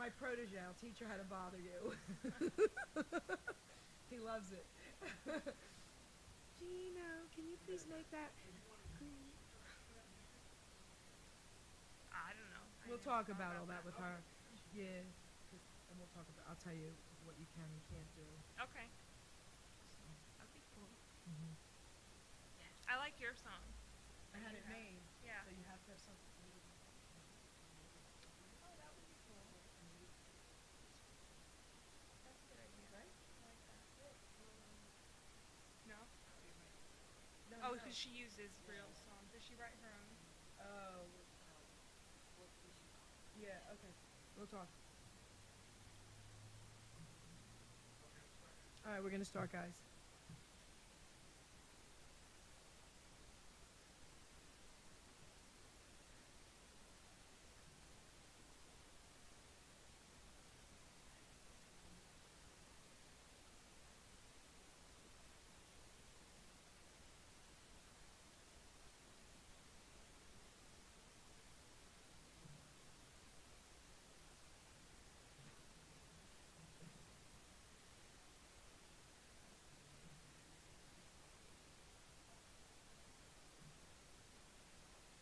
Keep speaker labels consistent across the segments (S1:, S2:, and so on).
S1: my protege. I'll teach her how to bother you. He loves it. Gino, can you please make that green?
S2: I don't know.
S1: We'll talk about all that with her. Yeah. And we'll talk about, I'll tell you what you can and can't do.
S2: Okay. That'd be cool.
S1: Mm-hmm.
S2: I like your song.
S1: I had it made.
S2: Yeah.
S1: So you have to have something.
S2: Oh, that would be cool. That's a good idea.
S1: Right?
S2: I like that. No?
S1: No,
S2: Oh,
S1: no.
S2: because she uses real songs. Does she write her own?
S1: Oh. Yeah, okay. We'll talk. All right, we're going to start, guys.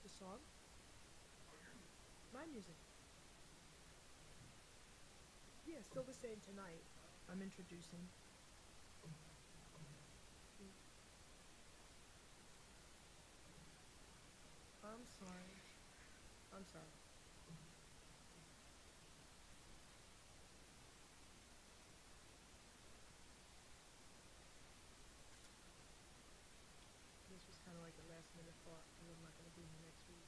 S1: The song? My music. Yeah, still the same tonight. I'm introducing. I'm sorry. I'm sorry. This was kind of like a last minute thought because I'm not going to be here next week.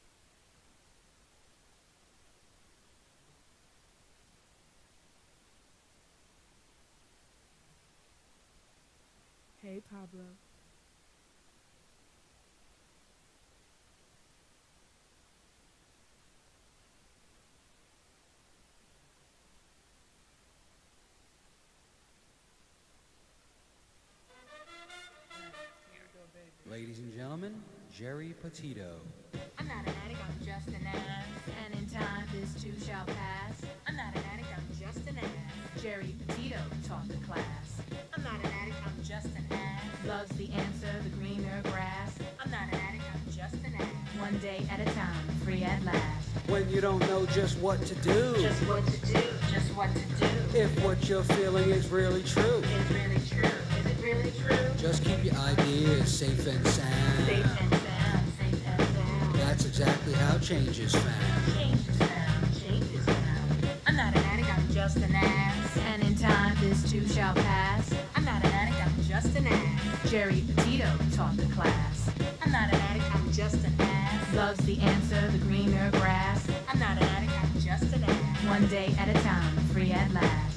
S1: Hey, Pablo. Here we go, baby.
S3: Ladies and gentlemen, Jerry Petito.
S4: I'm not an addict, I'm just an ass. And in time, this too shall pass. I'm not an addict, I'm just an ass. Jerry Petito taught the class. I'm not an addict, I'm just an ass. Loves the answer, the greener grass. I'm not an addict, I'm just an ass. One day at a time, free at last.
S3: When you don't know just what to do,
S4: Just what to do, just what to do.
S3: if what you're feeling is really true,
S4: Is really true, is it really true?
S3: just keep your ideas safe and sound.
S4: Safe and sound, safe and sound.
S3: That's exactly how change is found.
S4: Change is found, change is found. I'm not an addict, I'm just an ass. And in time, this too shall pass. I'm not an addict, I'm just an ass. Jerry Petito taught the class. I'm not an addict, I'm just an ass. Loves the answer, the greener grass. I'm not an addict, I'm just an ass. One day at a time, free at last.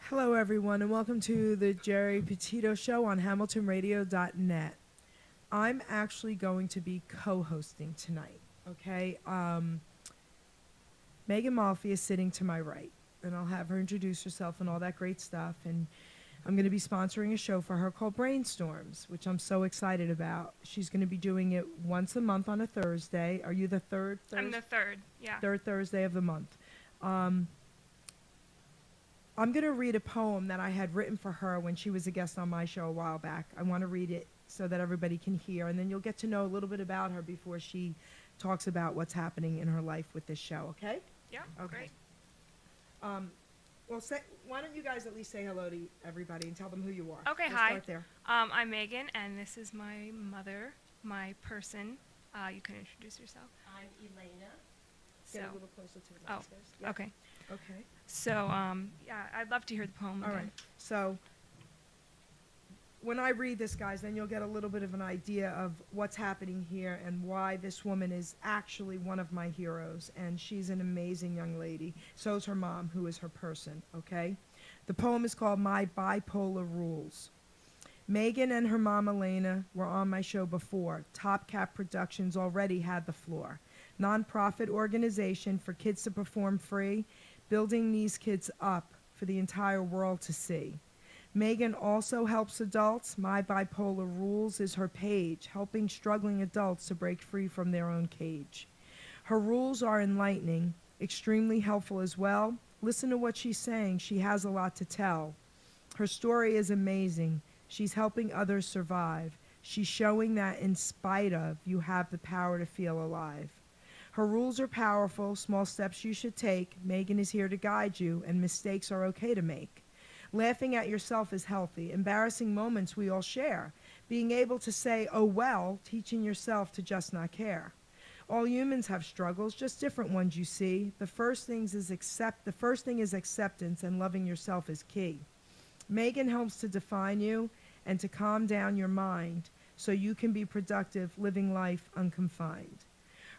S1: Hello, everyone, and welcome to the Jerry Petito Show on Hamiltonradio.net. I'm actually going to be co-hosting tonight, okay? Megan Malfi is sitting to my right, and I'll have her introduce herself and all that great stuff, and I'm going to be sponsoring a show for her called Brainstorms, which I'm so excited about. She's going to be doing it once a month on a Thursday. Are you the third Thursday?
S2: I'm the third, yeah.
S1: Third Thursday of the month. I'm going to read a poem that I had written for her when she was a guest on my show a while back. I want to read it so that everybody can hear, and then you'll get to know a little bit about her before she talks about what's happening in her life with this show, okay?
S2: Yeah,
S1: Okay.
S2: great.
S1: Well, why don't you guys at least say hello to everybody and tell them who you are.
S2: Okay,
S1: We'll
S2: hi.
S1: start there.
S2: I'm Megan, and this is my mother, my person. You can introduce yourself.
S4: I'm Elena.
S1: Get
S2: So,
S1: a little closer to the
S2: oh,
S1: mic, guys. Yeah.
S2: okay.
S1: Okay.
S2: So, yeah, I'd love to hear the poem
S1: All
S2: again.
S1: right. So when I read this, guys, then you'll get a little bit of an idea of what's happening here and why this woman is actually one of my heroes. And she's an amazing young lady. So is her mom, who is her person, okay? The poem is called My Bipolar Rules. Megan and her mom, Elena, were on my show before. Top Cap Productions already had the floor. Nonprofit organization for kids to perform free, building these kids up for the entire world to see. Megan also helps adults. My Bipolar Rules is her page, helping struggling adults to break free from their own cage. Her rules are enlightening, extremely helpful as well. Listen to what she's saying. She has a lot to tell. Her story is amazing. She's helping others survive. She's showing that in spite of, you have the power to feel alive. Her rules are powerful, small steps you should take. Megan is here to guide you, and mistakes are okay to make. Laughing at yourself is healthy. Embarrassing moments we all share. Being able to say, oh well, teaching yourself to just not care. All humans have struggles, just different ones you see. The first thing is acceptance, and loving yourself is key. Megan helps to define you and to calm down your mind so you can be productive, living life unconfined.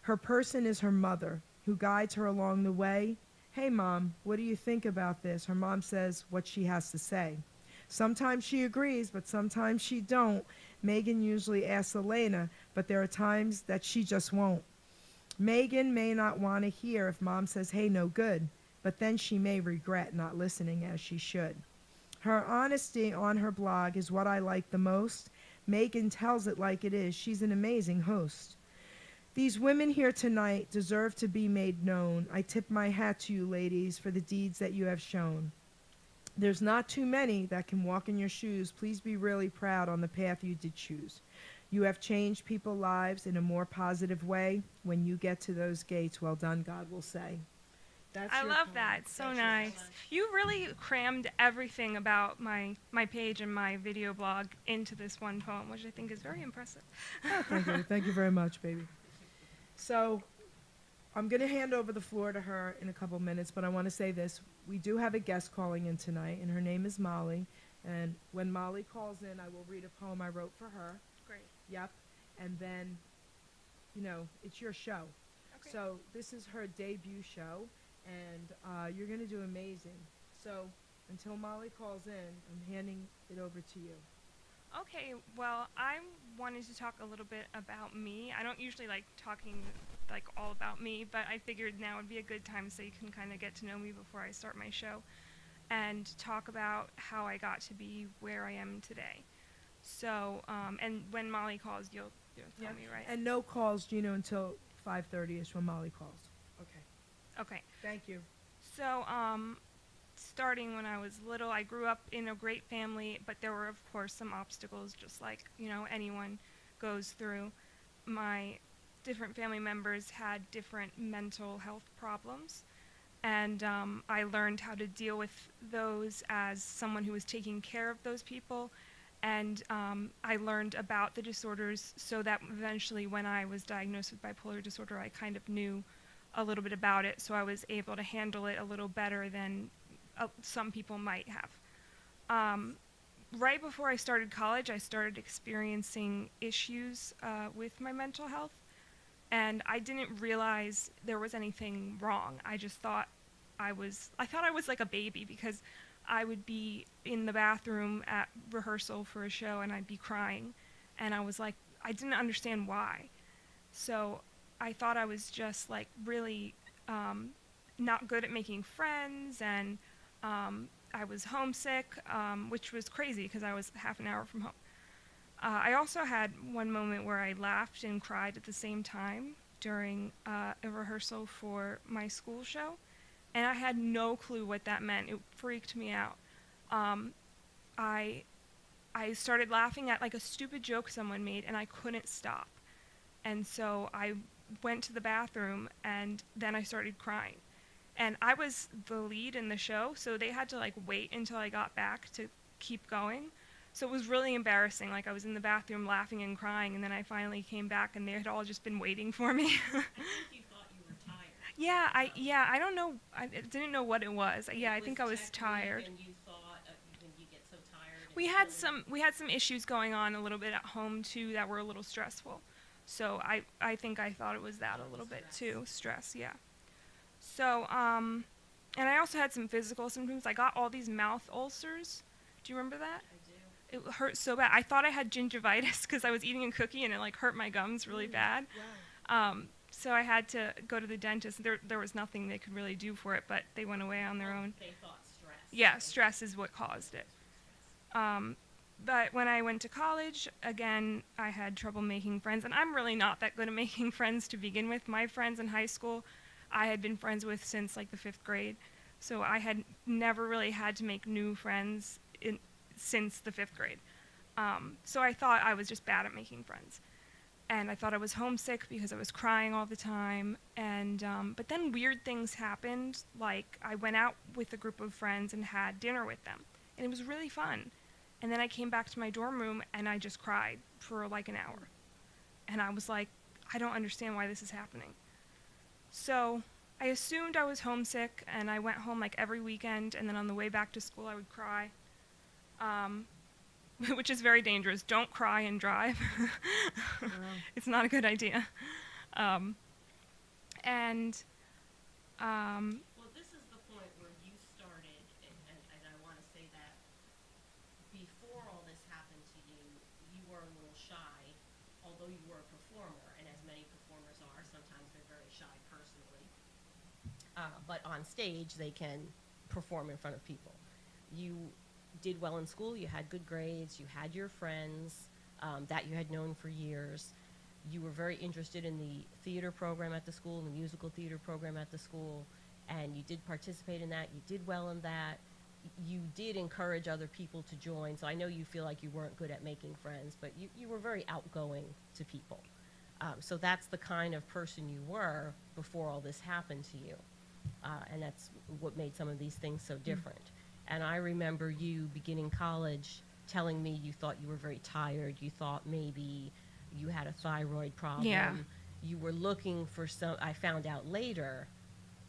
S1: Her person is her mother, who guides her along the way. Hey, Mom, what do you think about this? Her mom says what she has to say. Sometimes she agrees, but sometimes she don't. Megan usually asks Elena, but there are times that she just won't. Megan may not want to hear if Mom says, hey, no good, but then she may regret not listening as she should. Her honesty on her blog is what I like the most. Megan tells it like it is. She's an amazing host. These women here tonight deserve to be made known. I tip my hat to you, ladies, for the deeds that you have shown. There's not too many that can walk in your shoes. Please be really proud on the path you did choose. You have changed people's lives in a more positive way. When you get to those gates, well done, God will say.
S2: I love that. It's so nice. You really crammed everything about my page and my video blog into this one poem, which I think is very impressive.
S1: Oh, thank you. Thank you very much, baby. So I'm going to hand over the floor to her in a couple minutes, but I want to say this. We do have a guest calling in tonight, and her name is Molly. And when Molly calls in, I will read a poem I wrote for her.
S2: Great.
S1: Yep. And then, you know, it's your show.
S2: Okay.
S1: So this is her debut show, and you're going to do amazing. So until Molly calls in, I'm handing it over to you.
S2: Okay, well, I wanted to talk a little bit about me. I don't usually like talking like all about me, but I figured now would be a good time so you can kind of get to know me before I start my show and talk about how I got to be where I am today. So, and when Molly calls, you'll tell me, right?
S1: And no calls, Gino, until 5:30ish when Molly calls. Okay.
S2: Okay.
S1: Thank you.
S2: So, starting when I was little, I grew up in a great family, but there were, of course, some obstacles, just like, you know, anyone goes through. My different family members had different mental health problems, and I learned how to deal with those as someone who was taking care of those people, and I learned about the disorders so that eventually when I was diagnosed with bipolar disorder, I kind of knew a little bit about it, so I was able to handle it a little better than some people might have. Right before I started college, I started experiencing issues with my mental health, and I didn't realize there was anything wrong. I just thought I thought I was like a baby, because I would be in the bathroom at rehearsal for a show and I'd be crying, and I was like, I didn't understand why. So I thought I was just like really not good at making friends, and I was homesick, which was crazy because I was half an hour from home. I also had one moment where I laughed and cried at the same time during a rehearsal for my school show, and I had no clue what that meant. It freaked me out. I started laughing at like a stupid joke someone made, and I couldn't stop. And so I went to the bathroom, and then I started crying. And I was the lead in the show, so they had to like wait until I got back to keep going. So it was really embarrassing. Like I was in the bathroom laughing and crying, and then I finally came back, and they had all just been waiting for me.
S5: I think you thought you were tired.
S2: I don't know. I didn't know what it was. Yeah, I think I was tired.
S5: And you thought when you get so tired.
S2: We had some issues going on a little bit at home too that were a little stressful. So I think I thought it was that a little bit too. Stress, yeah. So, and I also had some physical symptoms. I got all these mouth ulcers. Do you remember that?
S5: I do.
S2: It hurt so bad. I thought I had gingivitis because I was eating a cookie and it like hurt my gums really bad.
S1: Wow.
S2: So I had to go to the dentist. There was nothing they could really do for it, but they went away on their own.
S5: They thought stress.
S2: Yeah, stress is what caused it. But when I went to college, again, I had trouble making friends, and I'm really not that good at making friends to begin with. My friends in high school, I had been friends with since like the 5th grade. So I had never really had to make new friends since the 5th grade. So I thought I was just bad at making friends. And I thought I was homesick because I was crying all the time. And but then weird things happened. Like I went out with a group of friends and had dinner with them. And it was really fun. And then I came back to my dorm room and I just cried for like an hour. And I was like, I don't understand why this is happening. So I assumed I was homesick, and I went home like every weekend, and then on the way back to school I would cry, which is very dangerous. Don't cry and drive.
S1: Wow.
S2: It's not a good idea. And
S5: Well, this is the point where you started, and I want to say that before all this happened to you, you were a little shy, although you were a performer, and as many performers are, sometimes they're very shy personally. But on stage, they can perform in front of people. You did well in school, you had good grades, you had your friends that you had known for years. You were very interested in the theater program at the school, the musical theater program at the school, and you did participate in that, you did well in that. You did encourage other people to join, so I know you feel like you weren't good at making friends, but you were very outgoing to people. So that's the kind of person you were before all this happened to you. And that's what made some of these things so different. And I remember you beginning college telling me you thought you were very tired, you thought maybe you had a thyroid problem.
S2: Yeah.
S5: You were looking for some, I found out later,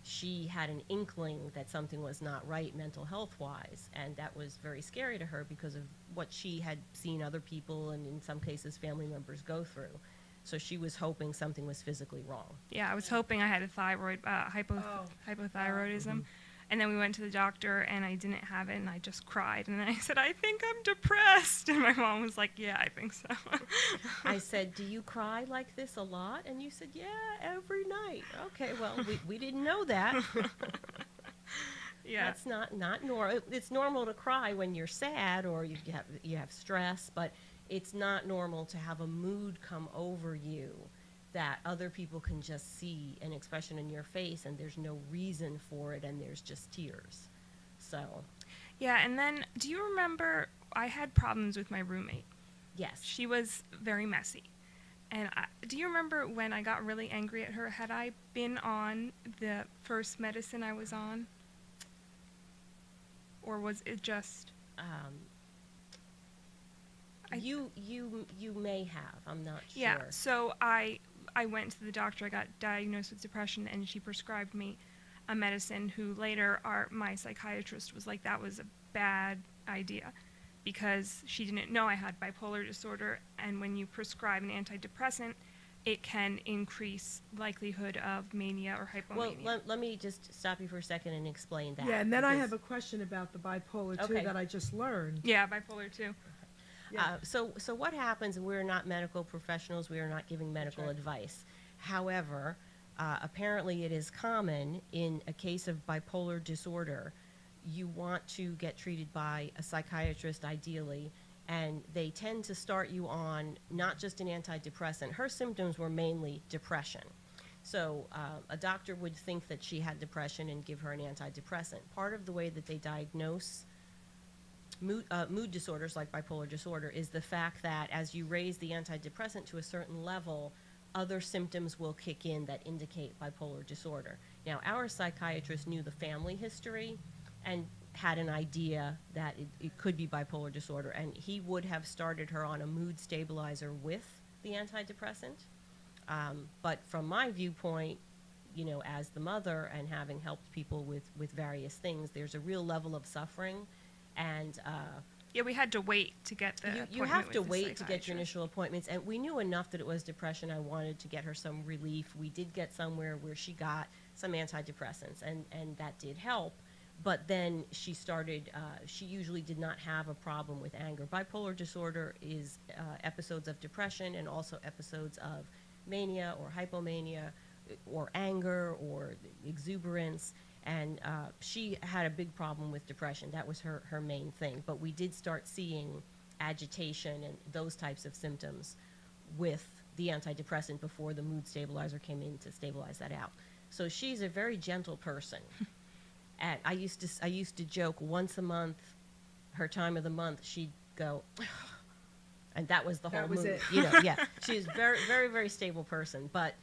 S5: she had an inkling that something was not right mental health-wise, and that was very scary to her because of what she had seen other people and in some cases family members go through. So she was hoping something was physically wrong.
S2: yeah, I was hoping I had a thyroid, hypothyroidism. And then we went to the doctor, and I didn't have it, and I just cried. And then I said, I think I'm depressed. And my mom was like, yeah, I think so.
S5: I said, do you cry like this a lot? And you said, yeah, every night. Okay, well, we didn't know that.
S2: Yeah.
S5: That's not normal. It's normal to cry when you're sad or you have stress, but it's not normal to have a mood come over you that other people can just see an expression in your face and there's no reason for it and there's just tears. So,
S2: Yeah, and then do you remember I had problems with my roommate?
S5: yes.
S2: She was very messy. And do you remember when I got really angry at her? Had I been on the first medicine I was on? Or was it just...
S5: You may have. I'm not sure.
S2: Yeah, so I went to the doctor. I got diagnosed with depression, and she prescribed me a medicine who later my psychiatrist was like, that was a bad idea because she didn't know I had bipolar disorder, and when you prescribe an antidepressant, it can increase likelihood of mania or hypomania.
S5: Well, let me just stop you for a second and explain that.
S1: Yeah, and then I have a question about the bipolar too
S5: Okay.
S1: that I just learned.
S2: Yeah, bipolar too.
S1: Yeah.
S5: So what happens, we're not medical professionals, we are not giving medical
S1: right.
S5: advice. However, apparently it is common in a case of bipolar disorder, you want to get treated by a psychiatrist ideally, and they tend to start you on not just an antidepressant. Her symptoms were mainly depression. So a doctor would think that she had depression and give her an antidepressant. Part of the way that they diagnose mood disorders like bipolar disorder is the fact that as you raise the antidepressant to a certain level, other symptoms will kick in that indicate bipolar disorder. Now, our psychiatrist knew the family history and had an idea that it could be bipolar disorder, and he would have started her on a mood stabilizer with the antidepressant. But from my viewpoint, you know, as the mother and having helped people with various things, there's a real level of suffering. And
S2: Yeah, we had to wait to get the
S5: you
S2: appointment
S5: have to
S2: with the
S5: wait to get your
S2: psychiatrist.
S5: initial appointments. And we knew enough that it was depression. I wanted to get her some relief. We did get somewhere where she got some antidepressants, and that did help. But then she started, she usually did not have a problem with anger. Bipolar disorder is episodes of depression and also episodes of mania or hypomania or anger or exuberance. And she had a big problem with depression. That was her main thing. But we did start seeing agitation and those types of symptoms with the antidepressant before the mood stabilizer came in to stabilize that out.
S6: So she's a very gentle person. And I used to joke once a month, her time of the month, she'd go, and that was the whole
S1: That was
S6: mood.
S1: it.
S6: You know, yeah. She's very, very, very stable person. But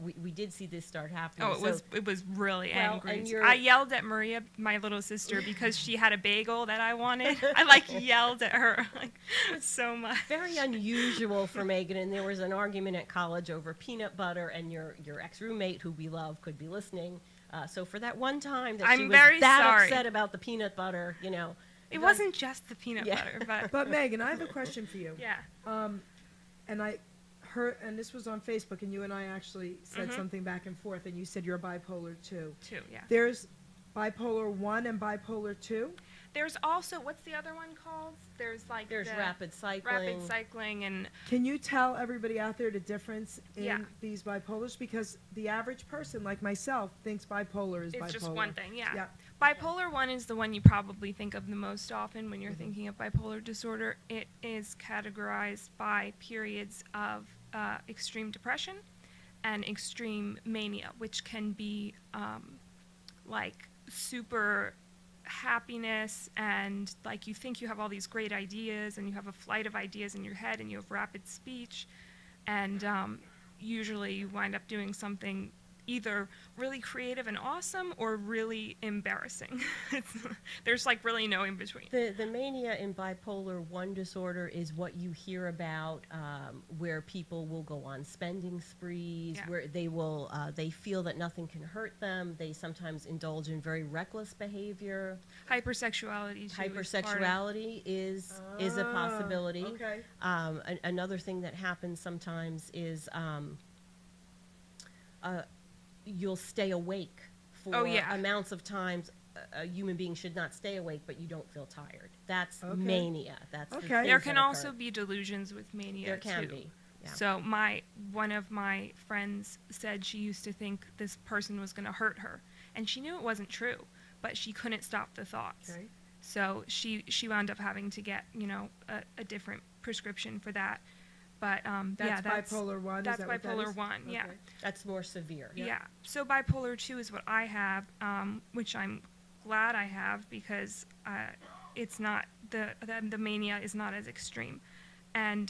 S6: we did see this start happening.
S2: Oh, it was really
S6: Well,
S2: angry.
S6: and you're-
S2: I yelled at Maria, my little sister, because she had a bagel that I wanted. I like yelled at her like so much.
S6: very unusual for Megan, and there was an argument at college over peanut butter, and your ex-roommate, who we love, could be listening. So for that one time that she
S2: I'm
S6: was
S2: very
S6: that
S2: sorry.
S6: upset about the peanut butter, you know.
S2: It wasn't just the peanut
S6: Yeah.
S2: butter, but
S1: But Megan, I have a question for you.
S2: yeah.
S1: And I heard, and this was on Facebook, and you and I actually said something back and forth, and you said you're bipolar 2.
S2: Two, yeah.
S1: There's bipolar 1 and bipolar 2.
S2: There's also, what's the other one called? There's like
S6: There's
S2: the
S6: rapid cycling.
S2: rapid cycling and
S1: Can you tell everybody out there the difference in
S2: Yeah.
S1: these bipolars? Because the average person, like myself, thinks bipolar is bipolar.
S2: it's just one thing, yeah.
S1: Yeah.
S2: Bipolar 1 is the one you probably think of the most often when you're thinking of bipolar disorder. It is categorized by periods of extreme depression and extreme mania, which can be like super happiness and like you think you have all these great ideas and you have a flight of ideas in your head and you have rapid speech and usually you wind up doing something either really creative and awesome or really embarrassing. There's like really no in between.
S6: The mania in bipolar 1 disorder is what you hear about, where people will go on spending sprees,
S2: Yeah.
S6: where they will they feel that nothing can hurt them. They sometimes indulge in very reckless behavior.
S2: Hypersexuality too.
S6: Hypersexuality is a possibility.
S1: Okay.
S6: Another thing that happens sometimes is you'll stay awake for
S2: Oh, yeah.
S6: amounts of times a human being should not stay awake, but you don't feel tired. That's
S1: Okay.
S6: mania. That's the
S1: Okay.
S6: things
S2: There
S6: that
S2: can
S6: occur.
S2: also be delusions with mania
S6: There can
S2: too.
S6: be. Yeah.
S2: So one of my friends said she used to think this person was going to hurt her, and she knew it wasn't true, but she couldn't stop the thoughts.
S1: Okay.
S2: So she wound up having to get a different prescription for that. But
S1: That's
S2: yeah,
S1: bipolar 1. Is
S2: that's
S1: that what that
S2: bipolar
S1: is?
S2: 1. Yeah.
S1: Okay.
S6: That's more severe.
S2: Yeah. So bipolar 2 is what I have, which I'm glad I have because it's not the mania is not as extreme, and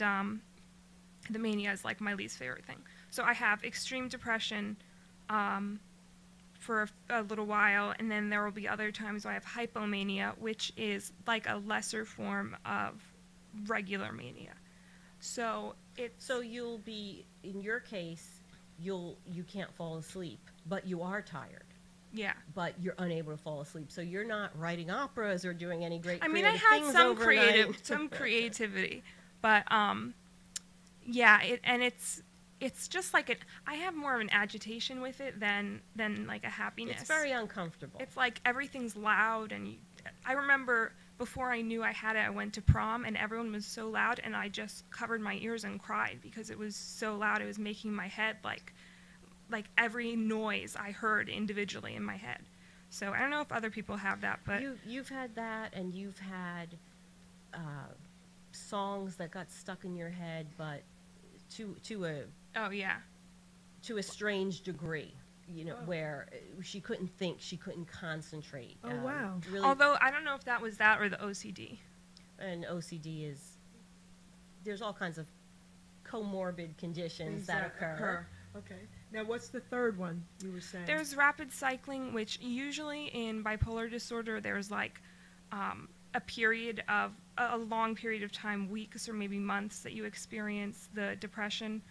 S2: the mania is like my least favorite thing. So I have extreme depression for a little while, and then there will be other times where I have hypomania, which is like a lesser form of regular mania. So it's
S6: So you'll be, in your case, you can't fall asleep, but you are tired,
S2: yeah.
S6: but you're unable to fall asleep. So you're not writing operas or doing any great
S2: I mean, I
S6: creative
S2: had
S6: things
S2: some
S6: overnight.
S2: some creativity, but yeah, it's just like I have more of an agitation with it than like a happiness.
S6: It's very uncomfortable.
S2: It's like everything's loud, and I remember before I knew I had it, I went to prom, and everyone was so loud, and I just covered my ears and cried because it was so loud. It was making my head like every noise I heard individually in my head. So I don't know if other people have that, but
S6: You've had that, and you've had songs that got stuck in your head, but to
S2: oh yeah,
S6: a strange degree, where she couldn't think, she couldn't concentrate.
S1: Oh, wow.
S6: Really,
S2: although I don't know if that was that or the OCD.
S6: and OCD is, there's all kinds of comorbid conditions
S1: Things
S6: that occur.
S1: Okay. Now, what's the third one you were saying?
S2: There's rapid cycling, which usually in bipolar disorder, there's like a period of a long period of time, weeks or maybe months, that you experience the depression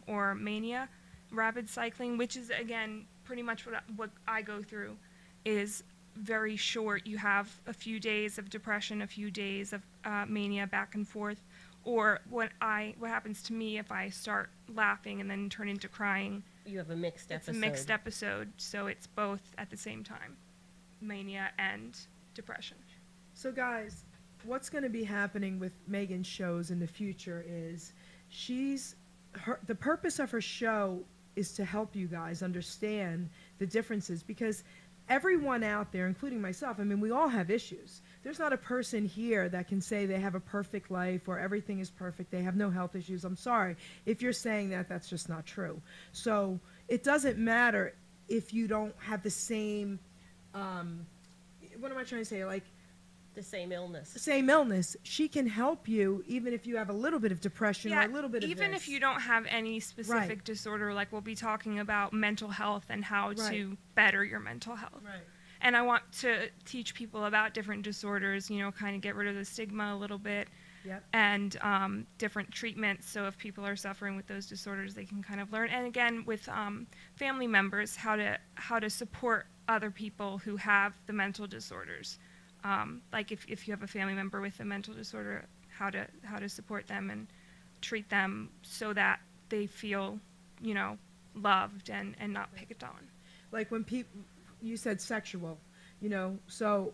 S2: or mania. Rapid cycling, which is again pretty much what I go through, is very short. You have a few days of depression, a few days of mania, back and forth. Or what happens to me if I start laughing and then turn into crying.
S6: You have a mixed
S2: It's
S6: episode.
S2: a mixed episode, so it's both at the same time, mania and depression.
S1: So, guys, what's going to be happening with Megan's shows in the future is the purpose of her show is to help you guys understand the differences, because everyone out there, including myself, I mean, we all have issues. There's not a person here that can say they have a perfect life or everything is perfect, they have no health issues. I'm sorry. If you're saying that, that's just not true. So it doesn't matter if you don't have the same, what am I trying to say? Like,
S6: The same illness.
S1: same illness, she can help you even if you have a little bit of depression or a little bit of
S2: even
S1: this.
S2: if you don't have any specific
S1: Right.
S2: disorder, like we'll be talking about mental health and how
S1: Right.
S2: to better your mental health.
S1: Right.
S2: And I want to teach people about different disorders, you know, kind of get rid of the stigma a little bit,
S1: Yep.
S2: and different treatments. So if people are suffering with those disorders, they can kind of learn. And again, with family members, how to support other people who have the mental disorders. Like if you have a family member with a mental disorder, how to support them and treat them so that they feel, you know, loved and not picked on.
S1: Like when people, you said sexual, you know, so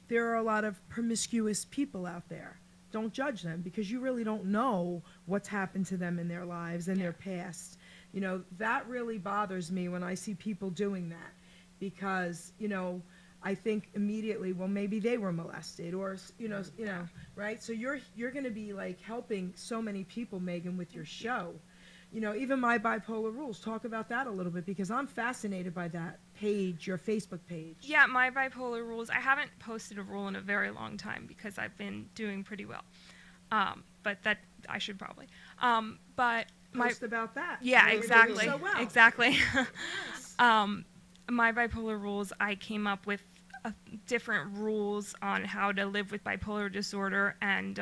S1: there are a lot of promiscuous people out there. Don't judge them because you really don't know what's happened to them in their lives and their past. You know, that really bothers me when I see people doing that because, you know, I think immediately, well, maybe they were molested or, you know, right? So you're going to be like helping so many people, Megan, with your show. You know, even My Bipolar Rules, talk about that a little bit because I'm fascinated by that page, your Facebook page.
S2: Yeah, My Bipolar Rules. I haven't posted a rule in a very long time because I've been doing pretty well. But that I should probably. But
S1: Post about that.
S2: yeah,
S1: You're doing
S2: exactly.
S1: so well.
S2: Exactly.
S1: Yes.
S2: My Bipolar Rules, I came up with different rules on how to live with bipolar disorder, and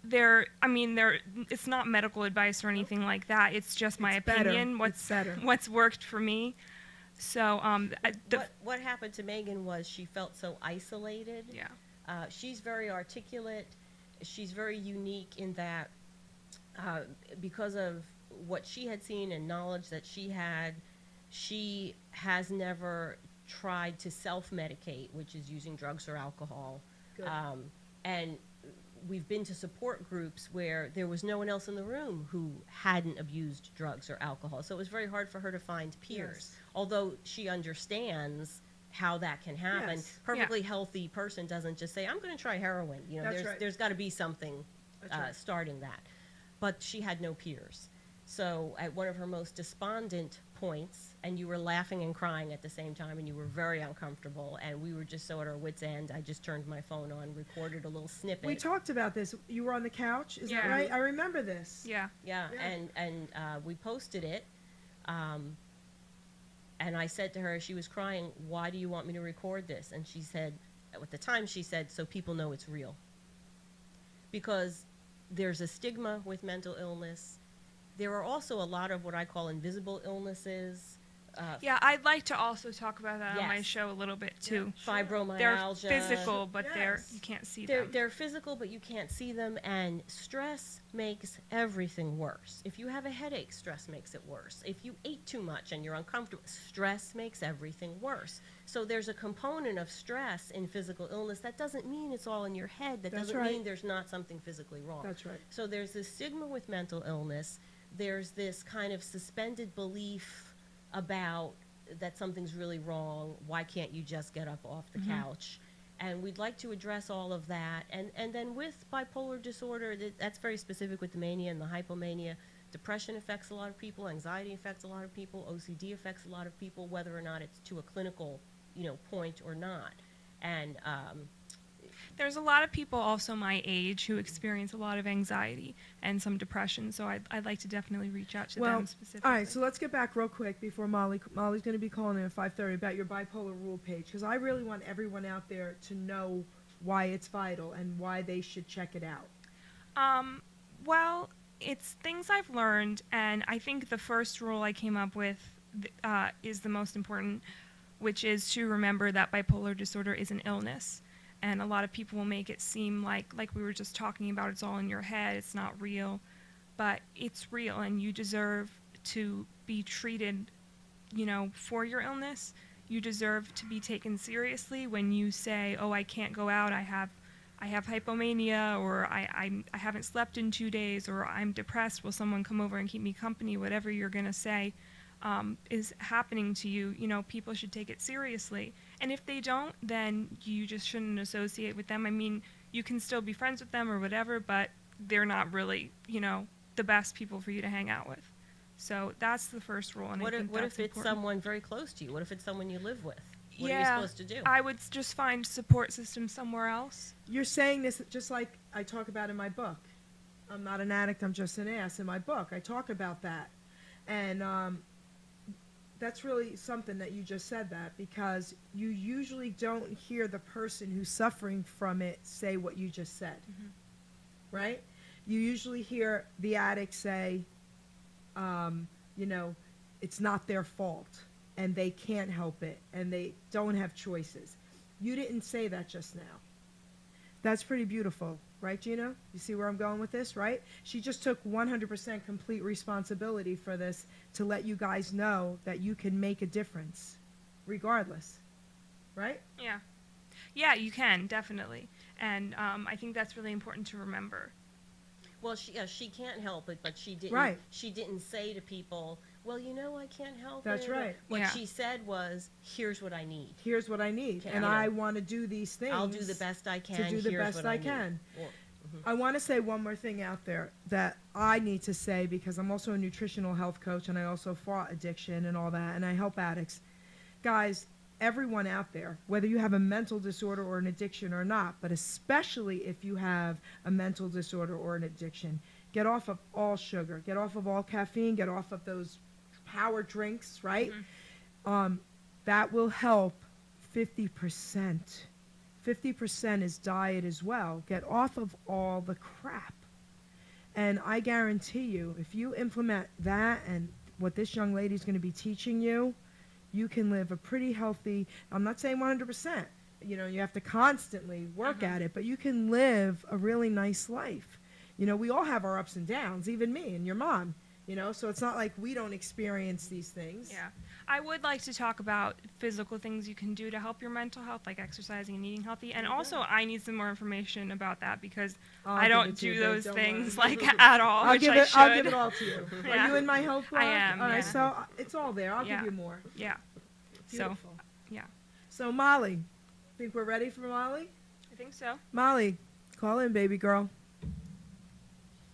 S2: it's not medical advice or anything like that. It's just my
S1: It's better.
S2: opinion.
S1: It's better.
S2: What's worked for me. So
S6: What happened to Megan was she felt so isolated.
S2: yeah.
S6: She's very articulate. She's very unique in that because of what she had seen and knowledge that she has never tried to self-medicate, which is using drugs or alcohol.
S1: Good.
S6: And we've been to support groups where there was no one else in the room who hadn't abused drugs or alcohol. So it was very hard for her to find peers,
S1: Yes.
S6: although she understands how that can happen.
S1: Yes.
S6: Perfectly healthy person doesn't just say, I'm going to try heroin. You know,
S1: That's right.
S6: there's got to be something
S1: That's right.
S6: starting that. But she had no peers. So at one of her most despondent points, and you were laughing and crying at the same time, and you were very uncomfortable, and we were just so at our wits' end, I just turned my phone on, recorded a little snippet.
S1: We talked about this. You were on the couch, is that
S2: Yeah.
S1: right? I remember this.
S2: Yeah.
S6: Yeah,
S1: Yeah.
S6: and we posted it, and I said to her, she was crying, why do you want me to record this? And she said, at the time she said, so people know it's real. Because there's a stigma with mental illness. There are also a lot of what I call invisible illnesses.
S2: Yeah, I'd like to also talk about that on my
S6: Yes.
S2: show a little bit too.
S6: Fibromyalgia.
S2: They're physical, but
S1: Yes.
S2: you can't see
S6: They're,
S2: them.
S6: they're physical, but you can't see them, and stress makes everything worse. If you have a headache, stress makes it worse. If you ate too much and you're uncomfortable, stress makes everything worse. So there's a component of stress in physical illness. That doesn't mean it's all in your head. That
S1: That's
S6: doesn't
S1: right.
S6: mean there's not something physically wrong.
S1: That's right.
S6: So there's this stigma with mental illness. There's this kind of suspended belief about that something's really wrong. Why can't you just get up off the couch? And we'd like to address all of that. And then with bipolar disorder, that's very specific with the mania and the hypomania. Depression affects a lot of people. Anxiety affects a lot of people. OCD affects a lot of people, whether or not it's to a clinical, point or not. And
S2: There's a lot of people also my age who experience a lot of anxiety and some depression, so I'd like to definitely reach out to them specifically.
S1: All right, so let's get back real quick before Molly's going to be calling in at 5:30 about your bipolar rule page, because I really want everyone out there to know why it's vital and why they should check it out.
S2: Well, it's things I've learned, and I think the first rule I came up with is the most important, which is to remember that bipolar disorder is an illness. And a lot of people will make it seem like we were just talking about, it's all in your head, it's not real. But it's real, and you deserve to be treated, for your illness. You deserve to be taken seriously when you say, oh, I can't go out, I have hypomania, or I haven't slept in 2 days, or I'm depressed, will someone come over and keep me company? Whatever you're going to say is happening to you, people should take it seriously. And if they don't, then you just shouldn't associate with them. I mean, you can still be friends with them or whatever, but they're not really, the best people for you to hang out with. So that's the first rule, and
S6: What
S2: I
S6: if,
S2: think
S6: what
S2: that's
S6: if it's
S2: important.
S6: someone very close to you? What if it's someone you live with? What are you
S2: Yeah,
S6: supposed to do?
S2: I would just find support system somewhere else.
S1: You're saying this just like I talk about in my book. I'm not an addict, I'm just an ass. In my book, I talk about that. And that's really something that you just said that, because you usually don't hear the person who's suffering from it say what you just said. Right? You usually hear the addict say, you know, it's not their fault and they can't help it and they don't have choices. You didn't say that just now. That's pretty beautiful, right, Gino? You see where I'm going with this, right? She just took 100% complete responsibility for this to let you guys know that you can make a difference regardless, right?
S2: Yeah. Yeah, you can, definitely. And I think that's really important to remember.
S6: Well, she can't help it, but she didn't.
S1: Right.
S6: She didn't say to people, "Well, you know, I can't help it."
S1: That's right.
S6: What
S2: Yeah.
S6: she said was, "Here's what I need.
S1: Here's what I need,
S6: Okay,
S1: and
S6: you know,
S1: I want to do these things.
S6: I'll do the best I can.
S1: to do the
S6: Here's
S1: best
S6: what
S1: I
S6: need."
S1: can.
S6: Or-
S1: I want to say one more thing out there that I need to say, because I'm also a nutritional health coach and I also fought addiction and all that, and I help addicts. Guys, everyone out there, whether you have a mental disorder or an addiction or not, but especially if you have a mental disorder or an addiction, get off of all sugar, get off of all caffeine, get off of those power drinks, right? That will help 50%. 50% is diet as well. Get off of all the crap. And I guarantee you, if you implement that and what this young lady is going to be teaching you, you can live a pretty healthy, I'm not saying 100%, you know, you have to constantly work at it, but you can live a really nice life. You know, we all have our ups and downs, even me and your mom, you know, so it's not like we don't experience these things.
S2: Yeah. I would like to talk about physical things you can do to help your mental health, like exercising and eating healthy. And also, I need some more information about that, because
S1: I'll
S2: I
S1: give
S2: don't
S1: it to
S2: do
S1: you, babe,
S2: those
S1: don't
S2: things
S1: worry.
S2: like at all,
S1: I'll
S2: which
S1: give
S2: I
S1: it.
S2: should.
S1: I'll give it all to you.
S2: Yeah.
S1: Are you in my health blog?
S2: I am,
S1: All right,
S2: yeah.
S1: so it's all there. I'll
S2: Yeah.
S1: give you more.
S2: Yeah. So,
S1: Beautiful.
S2: yeah.
S1: So Molly, think we're ready for Molly?
S2: I think so.
S1: Molly, call in, baby girl.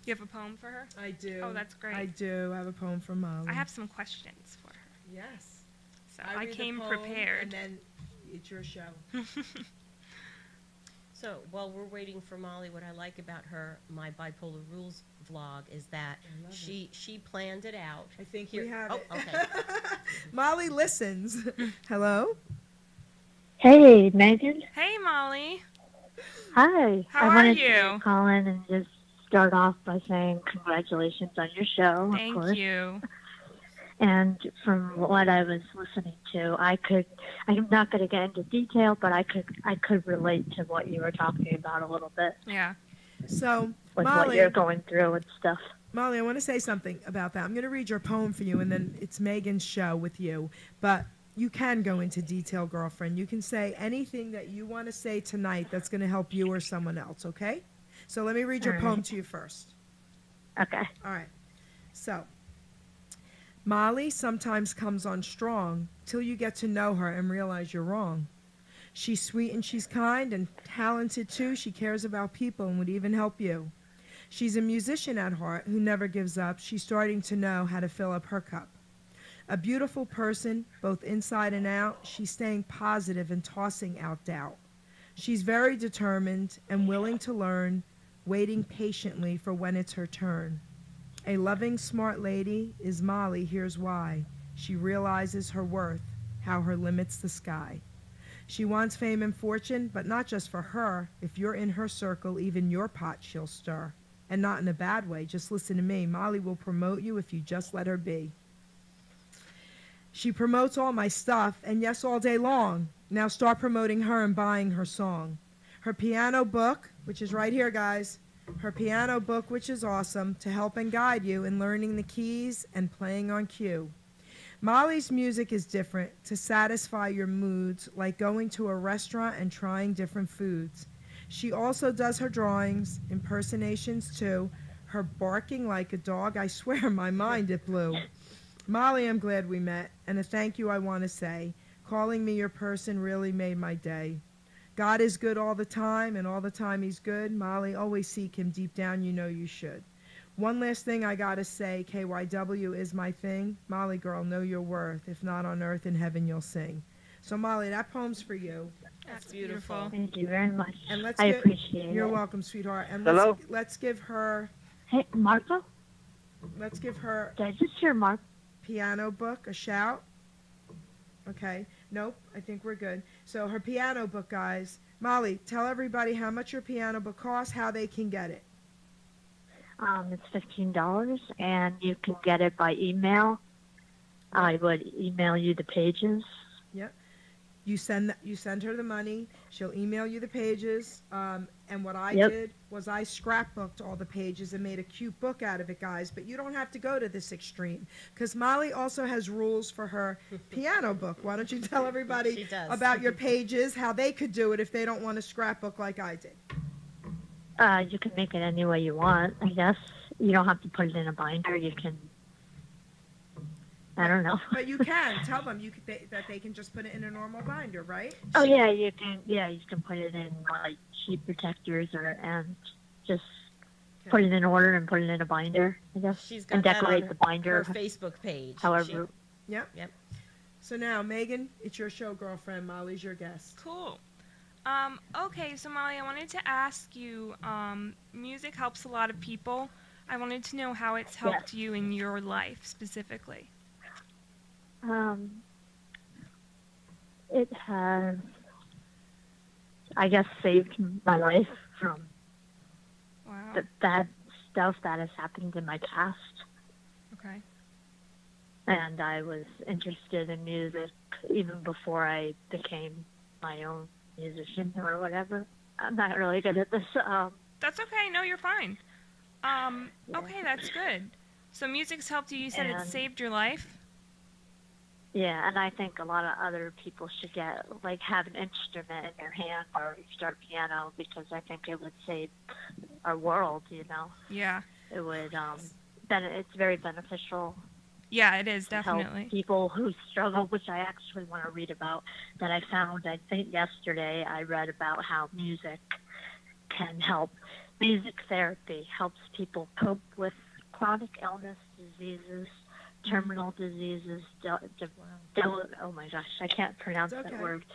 S2: You have a poem for her?
S1: I do.
S2: Oh, that's great.
S1: I do. I have a poem for Molly.
S2: I have some questions for her.
S1: Yes.
S2: So I
S1: read the
S2: came
S1: poem,
S2: prepared.
S1: And then it's your show.
S6: So while we're waiting for Molly, what I like about her, my Bipolar Rules vlog, is that
S1: I love
S6: she planned it out.
S1: I think
S6: Here-
S1: we have
S6: oh,
S1: it.
S6: okay.
S1: Molly listens. Hello.
S7: Hey, Megan.
S2: Hey, Molly.
S7: Hi.
S2: How
S7: I
S2: are
S7: wanted
S2: you?
S7: to call in and just start off by saying congratulations on your show, of
S2: Thank
S7: course.
S2: you.
S7: And from what I was listening to, I'm not going to get into detail, but I could relate to what you were talking about a little bit
S2: Yeah.
S1: So
S7: with
S1: Molly,
S7: what you're going through and stuff.
S1: Molly, I want to say something about that. I'm going to read your poem for you, and then it's Megan's show with you. But you can go into detail, girlfriend. You can say anything that you want to say tonight that's going to help you or someone else, okay? So let me read your
S7: All
S1: poem
S7: right.
S1: to you first.
S7: Okay.
S1: All right. So, Molly sometimes comes on strong till you get to know her and realize you're wrong. She's sweet and she's kind and talented too. She cares about people and would even help you. She's a musician at heart who never gives up. She's starting to know how to fill up her cup. A beautiful person, both inside and out. She's staying positive and tossing out doubt. She's very determined and willing to learn, waiting patiently for when it's her turn. A loving, smart lady is Molly, here's why. She realizes her worth, how her limit's the sky. She wants fame and fortune, but not just for her. If you're in her circle, even your pot she'll stir. And not in a bad way, just listen to me. Molly will promote you if you just let her be. She promotes all my stuff, and yes, all day long. Now start promoting her and buying her song. Her piano book, which is right here, guys. Her piano book, which is awesome, to help and guide you in learning the keys and playing on cue. Molly's music is different to satisfy your moods, like going to a restaurant and trying different foods. She also does her drawings, impersonations too. Her barking like a dog, I swear my mind it blew. Molly, I'm glad we met, and a thank you I want to say. Calling me your person really made my day. God is good all the time, and all the time he's good. Molly, always seek him deep down, you know you should. One last thing I gotta say, KYW is my thing. Molly girl, know your worth. If not on earth, in heaven you'll sing. So Molly, that poem's for you.
S2: That's beautiful.
S7: Thank you very much.
S1: And let's
S7: I
S1: get,
S7: appreciate
S1: You're
S7: it.
S1: welcome, sweetheart. And
S8: Hello?
S1: let's give her
S7: Hey, Martha?
S1: a
S7: Did I just hear Mark?
S1: piano book a shout. Okay. Nope. I think we're good. So her piano book, guys. Molly, tell everybody how much your piano book costs, how they can get it.
S7: It's $15, and you can get it by email. I would email you the pages.
S1: Yep. You send her the money. She'll email you the pages. And what I did was I scrapbooked all the pages and made a cute book out of it, guys. But you don't have to go to this extreme, because Molly also has rules for her piano book. Why don't you tell everybody
S6: She does.
S1: about your pages, how they could do it if they don't want to scrapbook like I did?
S7: You can make it any way you want, I guess. You don't have to put it in a binder. You can, I don't know.
S1: But you can tell them that they can just put it in a normal binder, right?
S7: Oh yeah, you can. Yeah, you can put it in like sheet protectors and just put it in order and put it in a binder. I guess.
S6: She's got
S7: and
S6: that
S7: decorate
S6: on
S7: the binder.
S6: her Facebook page.
S7: However,
S1: Yep.
S6: Yep.
S1: So now, Megan, it's your show, girlfriend. Molly's your guest.
S2: Cool. Okay, so Molly, I wanted to ask you, music helps a lot of people. I wanted to know how it's helped you in your life specifically.
S7: it has, I guess, saved my life from
S2: Wow.
S7: the bad stuff that has happened in my past.
S2: Okay.
S7: And I was interested in music even before I became my own musician or whatever. I'm not really good at this.
S2: That's okay. No, you're fine. Okay, that's good. So music's helped you. You said it
S7: And-
S2: saved your life?
S7: Yeah, and I think a lot of other people should have an instrument in their hand or start piano, because I think it would save our world, you know.
S2: Yeah.
S7: It would, it's very beneficial
S2: Yeah, it is,
S7: to help
S2: definitely.
S7: people who struggle, which I actually want to read about, that I found, I think yesterday, I read about how music can help. Music therapy helps people cope with chronic illness, diseases, terminal diseases, oh my gosh, I can't pronounce
S1: It's okay.
S7: that word.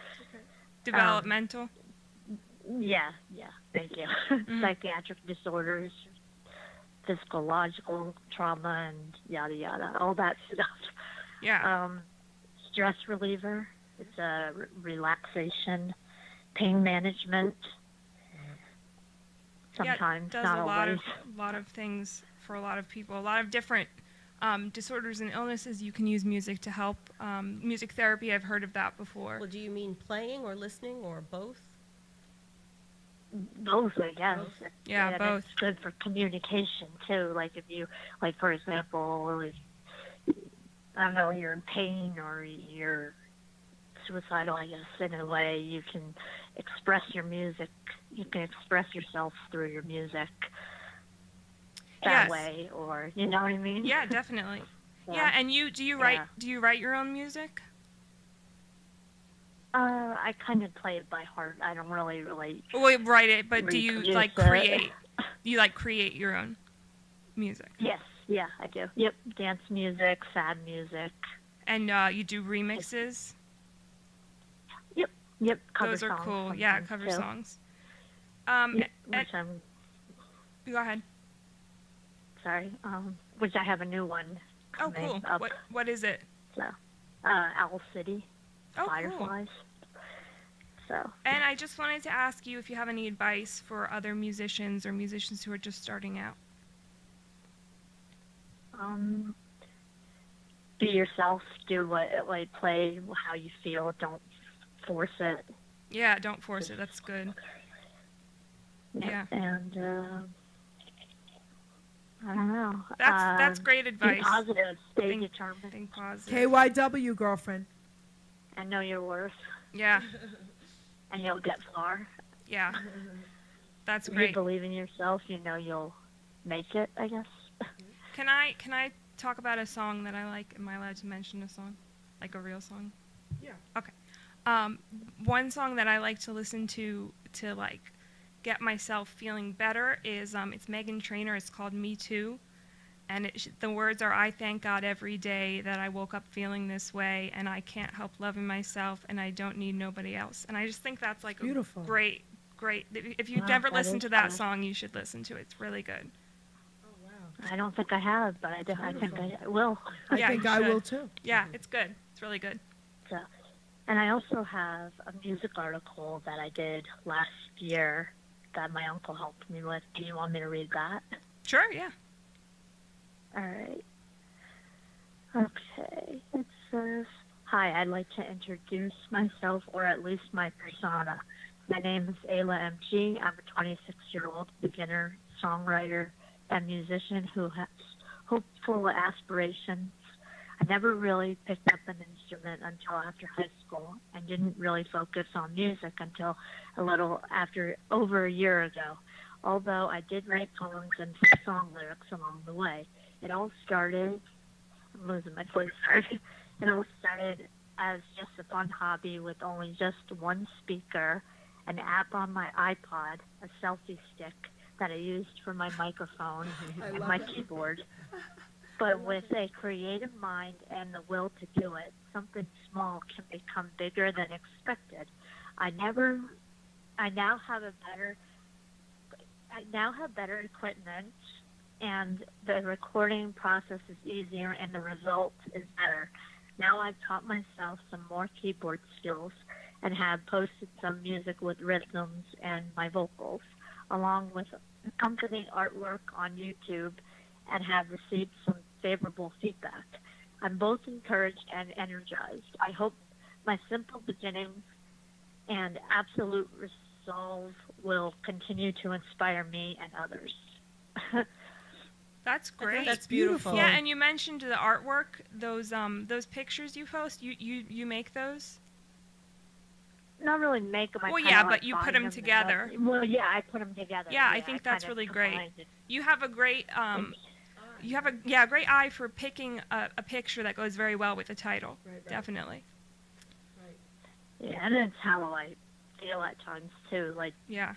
S2: Developmental?
S7: Yeah, thank you. Psychiatric disorders, physiological trauma, and yada yada, all that stuff.
S2: Yeah.
S7: Stress reliever, it's a relaxation, pain management. Sometimes,
S2: yeah, it does
S7: not
S2: a
S7: always.
S2: lot of things for a lot of people. A lot of different disorders and illnesses you can use music to help. Music therapy, I've heard of that before.
S6: Well, do you mean playing or listening or both?
S7: Both, I guess.
S2: Yeah,
S7: And
S2: both.
S7: It's good for communication too. Like if you, for example, if, I don't know, you're in pain or you're suicidal, I guess, in a way, you can express your music. You can express yourself through your music that
S2: Yes.
S7: way, or you know what I mean?
S2: Yeah, definitely.
S7: Yeah.
S2: Yeah, and do you write your own music?
S7: I kind of play it by heart. I don't really relate.
S2: Well, write it, but do you
S7: Reproduce it.
S2: create? Do you create your own music?
S7: Yes, yeah, I do. Yep, dance music, sad music.
S2: And you do remixes?
S7: Yep, cover
S2: Those are
S7: songs
S2: cool. Yeah,
S7: sometimes,
S2: cover
S7: too.
S2: songs.
S7: Yep,
S2: and-
S7: which I'm
S2: Go ahead.
S7: sorry. Which I have a new one
S2: Oh,
S7: coming
S2: cool.
S7: up.
S2: What is it?
S7: So, Owl City,
S2: Oh, cool.
S7: Fireflies. So,
S2: And I just wanted to ask you if you have any advice for other musicians or musicians who are just starting out.
S7: be yourself. Do play how you feel. Don't force it.
S2: Yeah, don't force it. That's good. Yeah.
S7: And I don't know.
S2: That's great
S7: Be
S2: advice.
S7: positive. Stay
S2: Think-
S7: determined.
S2: Think positive.
S1: KYW, girlfriend.
S7: And know your worth.
S2: Yeah,
S7: And you'll get far.
S2: yeah. That's
S7: If you
S2: great.
S7: believe in yourself, you know you'll make it, I guess.
S2: Can I talk about a song that I like? Am I allowed to mention a song? Like a real song?
S1: Yeah.
S2: Okay. One song that I like to listen to get myself feeling better is it's Meghan Trainor. It's called Me Too. And the words are, I thank God every day that I woke up feeling this way, and I can't help loving myself, and I don't need nobody else. And I just think that's like
S1: Beautiful.
S2: a great. If you've
S7: Wow,
S2: never
S7: that
S2: listened
S7: is
S2: to that
S7: fun.
S2: song, you should listen to it. It's really good.
S1: Oh, wow.
S7: I don't think I have, but I think I will.
S1: I
S2: Yeah,
S1: think
S2: you
S1: I will
S2: should.
S1: too.
S2: Yeah, it's good. It's really good.
S7: So, and I also have a music article that I did last year that my uncle helped me with. Do you want me to read that?
S2: Sure, yeah.
S7: All right. Okay. It says, "Hi, I'd like to introduce myself, or at least my persona. My name is Ayla MG. I'm a 26-year-old beginner songwriter and musician who has hopeful aspirations. I never really picked up an instrument until after high school and didn't really focus on music until a little after over a year ago, although I did write poems and song lyrics along the way. It all started, I'm losing my voice, sorry. It all started as just a fun hobby with only just one speaker, an app on my iPod, a selfie stick that I used for my microphone, and my keyboard. But with a creative mind and the will to do it, something small can become bigger than expected. I now have better equipment, and the recording process is easier and the result is better. Now I've taught myself some more keyboard skills and have posted some music with rhythms and my vocals, along with accompanying artwork on YouTube, and have received some favorable feedback. I'm both encouraged and energized. I hope my simple beginnings and absolute resolve will continue to inspire me and others."
S2: That's great.
S6: That's beautiful.
S2: Yeah, and you mentioned the artwork, those pictures you post. You make those?
S7: Not really make them.
S2: Well, yeah, but you put them together.
S7: Well, yeah, I put them together.
S2: Yeah, I think that's
S7: kind of
S2: really great.
S7: combined it.
S2: You have a great great eye for picking a picture that goes very well with the title.
S1: Right.
S2: Definitely.
S7: Yeah, and it's how I feel at times too. Like
S2: Yeah.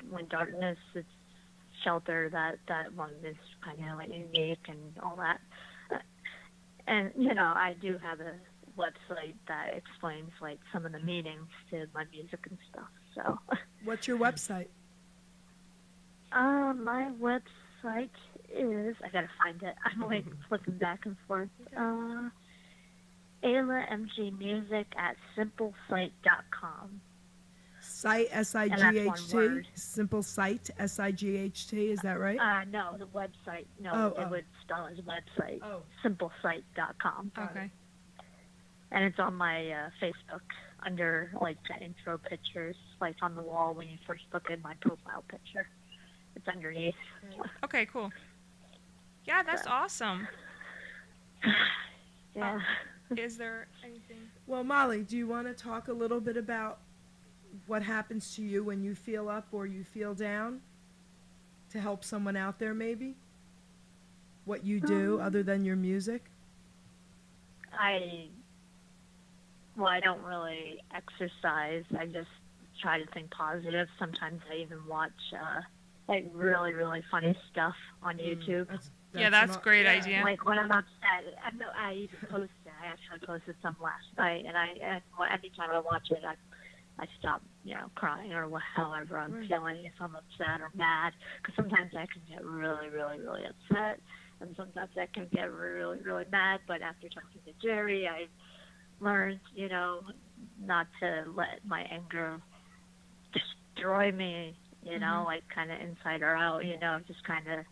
S7: when darkness is shelter, that one is kind of like unique and all that. And I do have a website that explains like some of the meanings to my music and stuff. So.
S1: What's your website?
S7: My website is, I gotta find it. I'm like flipping back and forth. Ayla MG Music at simplesite.com.
S1: Site, S-I-G-H-T?
S7: And that's one word.
S1: Simple Site, S-I-G-H-T, is that right?
S7: No, the website. No, it would spell as website.
S1: Oh.
S7: Simplesite.com.
S2: Okay.
S7: And it's on my Facebook under like the intro pictures, like on the wall when you first look at my profile picture. It's underneath.
S2: Okay, cool. Yeah, that's awesome.
S7: Yeah.
S2: Is there anything?
S1: Well, Molly, do you want to talk a little bit about what happens to you when you feel up or you feel down, to help someone out there maybe? What you do other than your music?
S7: I don't really exercise. I just try to think positive. Sometimes I even watch like really, really funny stuff on YouTube.
S2: That's a great idea.
S7: Like when I'm upset, I even posted. I actually posted some last night, and anytime I watch it, I stop, crying or however I'm feeling, if I'm upset or mad. Because sometimes I can get really, really, really upset, and sometimes I can get really, really mad. But after talking to Jerry, I learned, not to let my anger destroy me, like kind of inside or out, just kind of,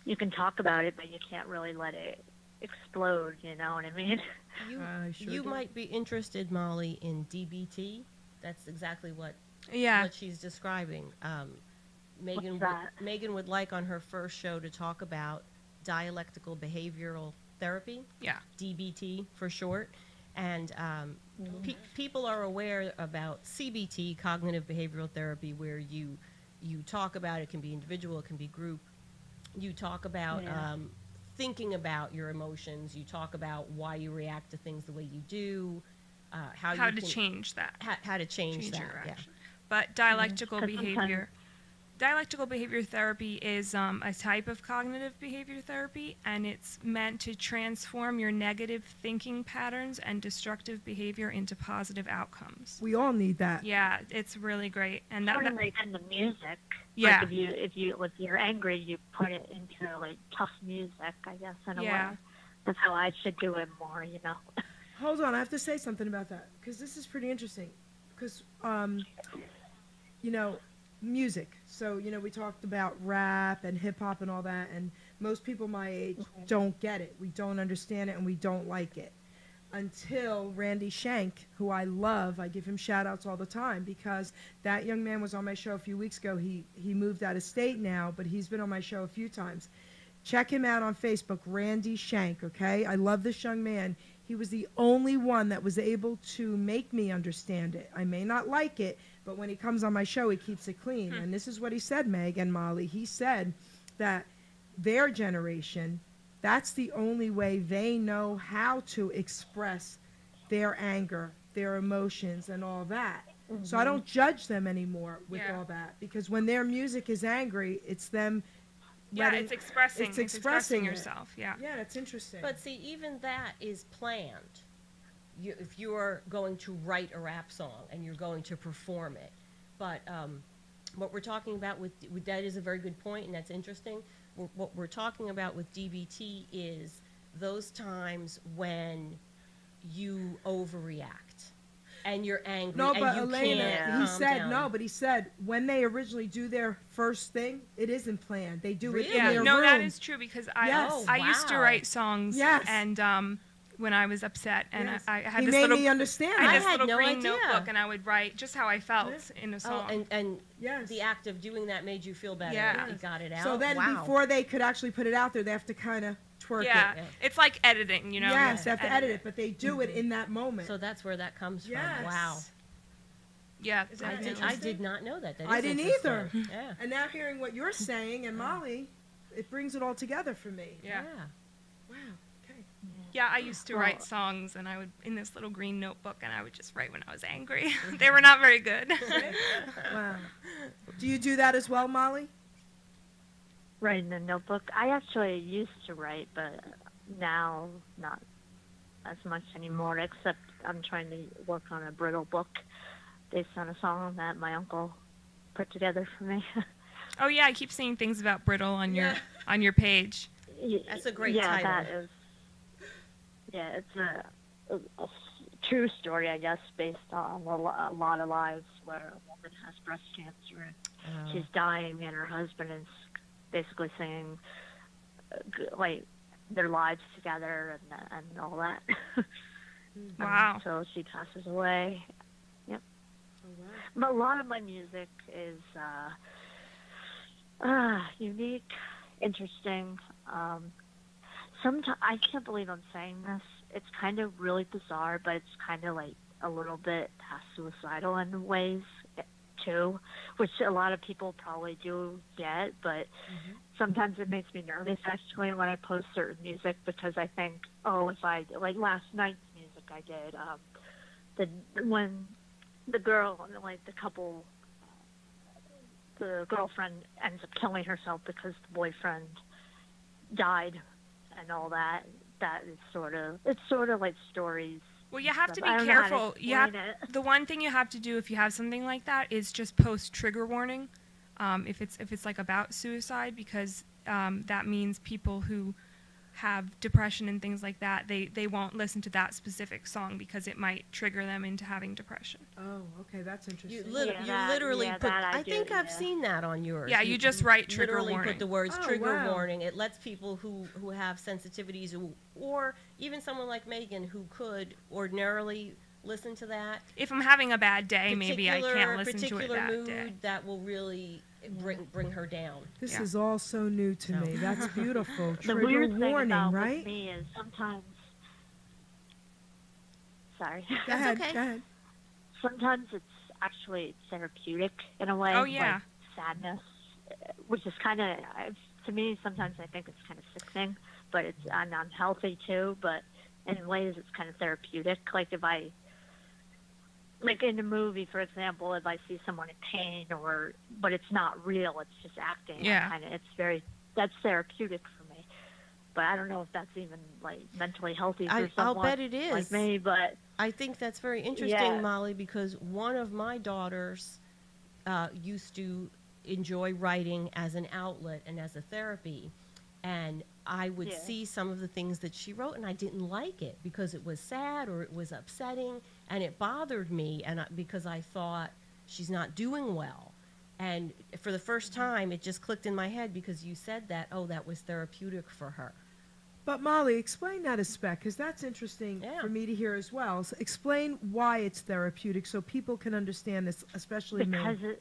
S7: you can talk about it, but you can't really let it explode, you know what I mean?
S6: You might be interested, Molly, in DBT. That's exactly what she's describing. Megan would like on her first show to talk about dialectical behavioral therapy.
S2: Yeah.
S6: DBT for short. And people are aware about CBT, cognitive behavioral therapy, where you talk about it. Can be individual, it can be group. You talk about thinking about your emotions. You talk about why you react to things the way you do.
S2: How to change that.
S6: How to change that.
S2: your
S6: Yeah.
S2: action. But dialectical behavior. dialectical behavior therapy is a type of cognitive behavior therapy, and it's meant to transform your negative thinking patterns and destructive behavior into positive outcomes.
S1: We all need that.
S2: Yeah, it's really great. And
S7: Sort of like in the music.
S2: Yeah.
S7: Like if you're angry, you put it into like tough music, I guess, in a
S2: Yeah.
S7: way. That's how I should do it more, you know.
S1: Hold on, I have to say something about that because this is pretty interesting. Because, you know, music. So, you know, we talked about rap and hip hop and all that, and most people my age don't get it. We don't understand it, and we don't like it. Until Randy Shank, who I love, I give him shout outs all the time because that young man was on my show a few weeks ago. He moved out of state now, but he's been on my show a few times. Check him out on Facebook, Randy Shank, okay? I love this young man. He was the only one that was able to make me understand it. I may not like it, but when he comes on my show, he keeps it clean. And this is what he said, Meg and Molly. He said that their generation, that's the only way they know how to express their anger, their emotions, and all that. So I don't judge them anymore with all that because when their music is angry, it's them.
S2: Yeah, it's expressing.
S1: It's
S2: It's
S1: expressing
S2: expressing
S1: it.
S2: yourself. Yeah.
S1: Yeah, that's interesting.
S6: But see, even that is planned. If you're going to write a rap song and you're going to perform it. But what we're talking about with that is a very good point, and that's interesting. What we're talking about with DBT is those times when you overreact and you're angry
S1: No,
S6: and
S1: but
S6: you
S1: Elena,
S6: can't
S1: he
S6: calm
S1: said
S6: down.
S1: no, but he said when they originally do their first thing, it isn't planned. They do it in
S2: Yeah,
S1: their
S2: no,
S1: room.
S2: that is true because I
S1: Yes.
S6: Oh,
S2: I used to
S6: wow.
S2: write songs
S1: Yes.
S2: and when I was upset and
S1: Yes.
S2: I had
S1: He
S2: this
S1: made
S2: little
S1: me understand
S2: I
S1: that.
S2: had this
S6: had
S2: little
S6: no
S2: green
S6: idea.
S2: notebook and I would write just how I felt in a
S6: Oh,
S2: song.
S6: and
S1: Yes.
S6: the act of doing that made you feel better.
S2: Yeah.
S6: It got it out.
S1: So then
S6: wow.
S1: before they could actually put it out there, they have to kind of twerk
S2: yeah,
S1: it.
S6: Yeah.
S2: it's like editing, you know.
S1: Yes, they have to edit it, but they do it in that moment.
S6: So that's where that comes
S1: Yes.
S6: from. Wow.
S2: Yeah,
S1: Is
S6: I
S1: that
S6: did,
S1: interesting?
S6: I did not know that. That
S1: I
S6: is
S1: didn't
S6: interesting.
S1: either.
S6: Yeah.
S1: And now hearing what you're saying and Molly, it brings it all together for me.
S2: Yeah.
S1: Wow. Okay.
S2: Yeah, I used to
S7: Well-
S2: write songs and I would in this little green notebook and I would just write when I was angry. They were not very good.
S1: Wow. Do you do that as well, Molly?
S7: Write in a notebook. I actually used to write, but now not as much anymore, except I'm trying to work on a brittle book based on a song that my uncle put together for me.
S2: Oh yeah, I keep seeing things about brittle on
S1: Yeah.
S2: your page.
S6: That's a great
S7: yeah,
S6: title.
S7: that is. Yeah, it's a true story, I guess, based on a lot of lives where a woman has breast cancer and she's dying, and her husband is basically saying, like, their lives together and all that.
S2: Wow.
S7: So she passes away. Yep.
S1: Oh, wow.
S7: But a lot of my music is unique, interesting. Sometimes I can't believe I'm saying this. It's kind of really bizarre, but it's kind of like a little bit suicidal in ways too, which a lot of people probably do get. But sometimes it makes me nervous actually when I post certain music because I think, oh, if I like last night's music I did, when the girl, like the couple, the girlfriend ends up killing herself because the boyfriend died and all that. That is it's sort of like stories.
S2: Well, you have to be
S7: I don't know how to
S2: careful. You have,
S7: explain it.
S2: the one thing you have to do if you have something like that is just post trigger warning. If it's like about suicide, because that means people who have depression and things like that, they won't listen to that specific song because it might trigger them into having depression.
S1: Oh, okay, that's interesting.
S6: You
S7: that-
S6: literally
S7: yeah,
S6: put.
S7: that I
S6: I think
S7: do,
S6: I've
S7: yeah.
S6: seen that on yours.
S2: Yeah, you just write trigger
S6: literally
S2: warning.
S6: put the words
S1: Oh,
S6: trigger
S1: wow.
S6: warning. It lets people who have sensitivities or even someone like Megan who could ordinarily listen to that.
S2: If I'm having a bad day, maybe I can't listen to it
S6: particular
S2: that
S6: mood
S2: day.
S6: that will really bring her down.
S1: This
S2: Yeah.
S1: is all so new to me. That's beautiful.
S7: The
S1: Trigger
S7: weird thing
S1: warning,
S7: about
S1: right?
S7: with me is sometimes. Sorry.
S1: Go ahead.
S6: okay.
S1: Go ahead.
S7: Sometimes it's actually therapeutic in a way.
S2: Oh, yeah.
S7: Like sadness, which is kind of, to me, sometimes I think it's kind of sickening, but it's unhealthy too. But in ways, it's kind of therapeutic. Like if I, like in a movie, for example, if I see someone in pain but it's not real, it's just acting.
S2: Yeah.
S7: That's therapeutic for me. But I don't know if that's even like mentally healthy for
S6: I'll
S7: someone
S6: bet it is.
S7: like me. But
S6: I think that's very interesting,
S7: Yeah.
S6: Molly, because one of my daughters used to enjoy writing as an outlet and as a therapy. And I would
S7: Yeah.
S6: see some of the things that she wrote, and I didn't like it because it was sad or it was upsetting, and it bothered me, because I thought she's not doing well. And for the first time, it just clicked in my head because you said that, oh, that was therapeutic for her.
S1: But Molly, explain that a spec, because that's interesting
S6: Yeah.
S1: for me to hear as well. So explain why it's therapeutic so people can understand this, especially
S7: because
S1: me.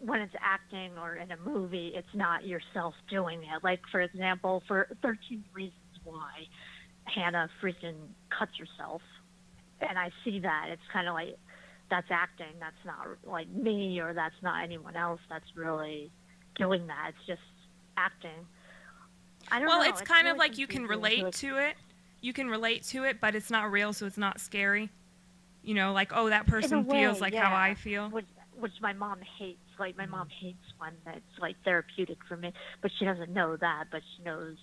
S7: when it's acting or in a movie, it's not yourself doing it. Like, for example, for 13 Reasons Why, Hannah freaking cuts herself. And I see that. It's kind of like, that's acting. That's not like me, or that's not anyone else that's really doing that. It's just acting. I don't know.
S2: Well, it's kind of
S7: really
S2: like you can
S7: confusing.
S2: relate to it. You can relate to it, but it's not real, so it's not scary. You know, like, oh, that
S7: In a
S2: person
S7: way,
S2: feels like how
S7: yeah.
S2: I feel.
S7: Which my mom hates. Like, my mom hates when it's like therapeutic for me, but she doesn't know that. But she knows,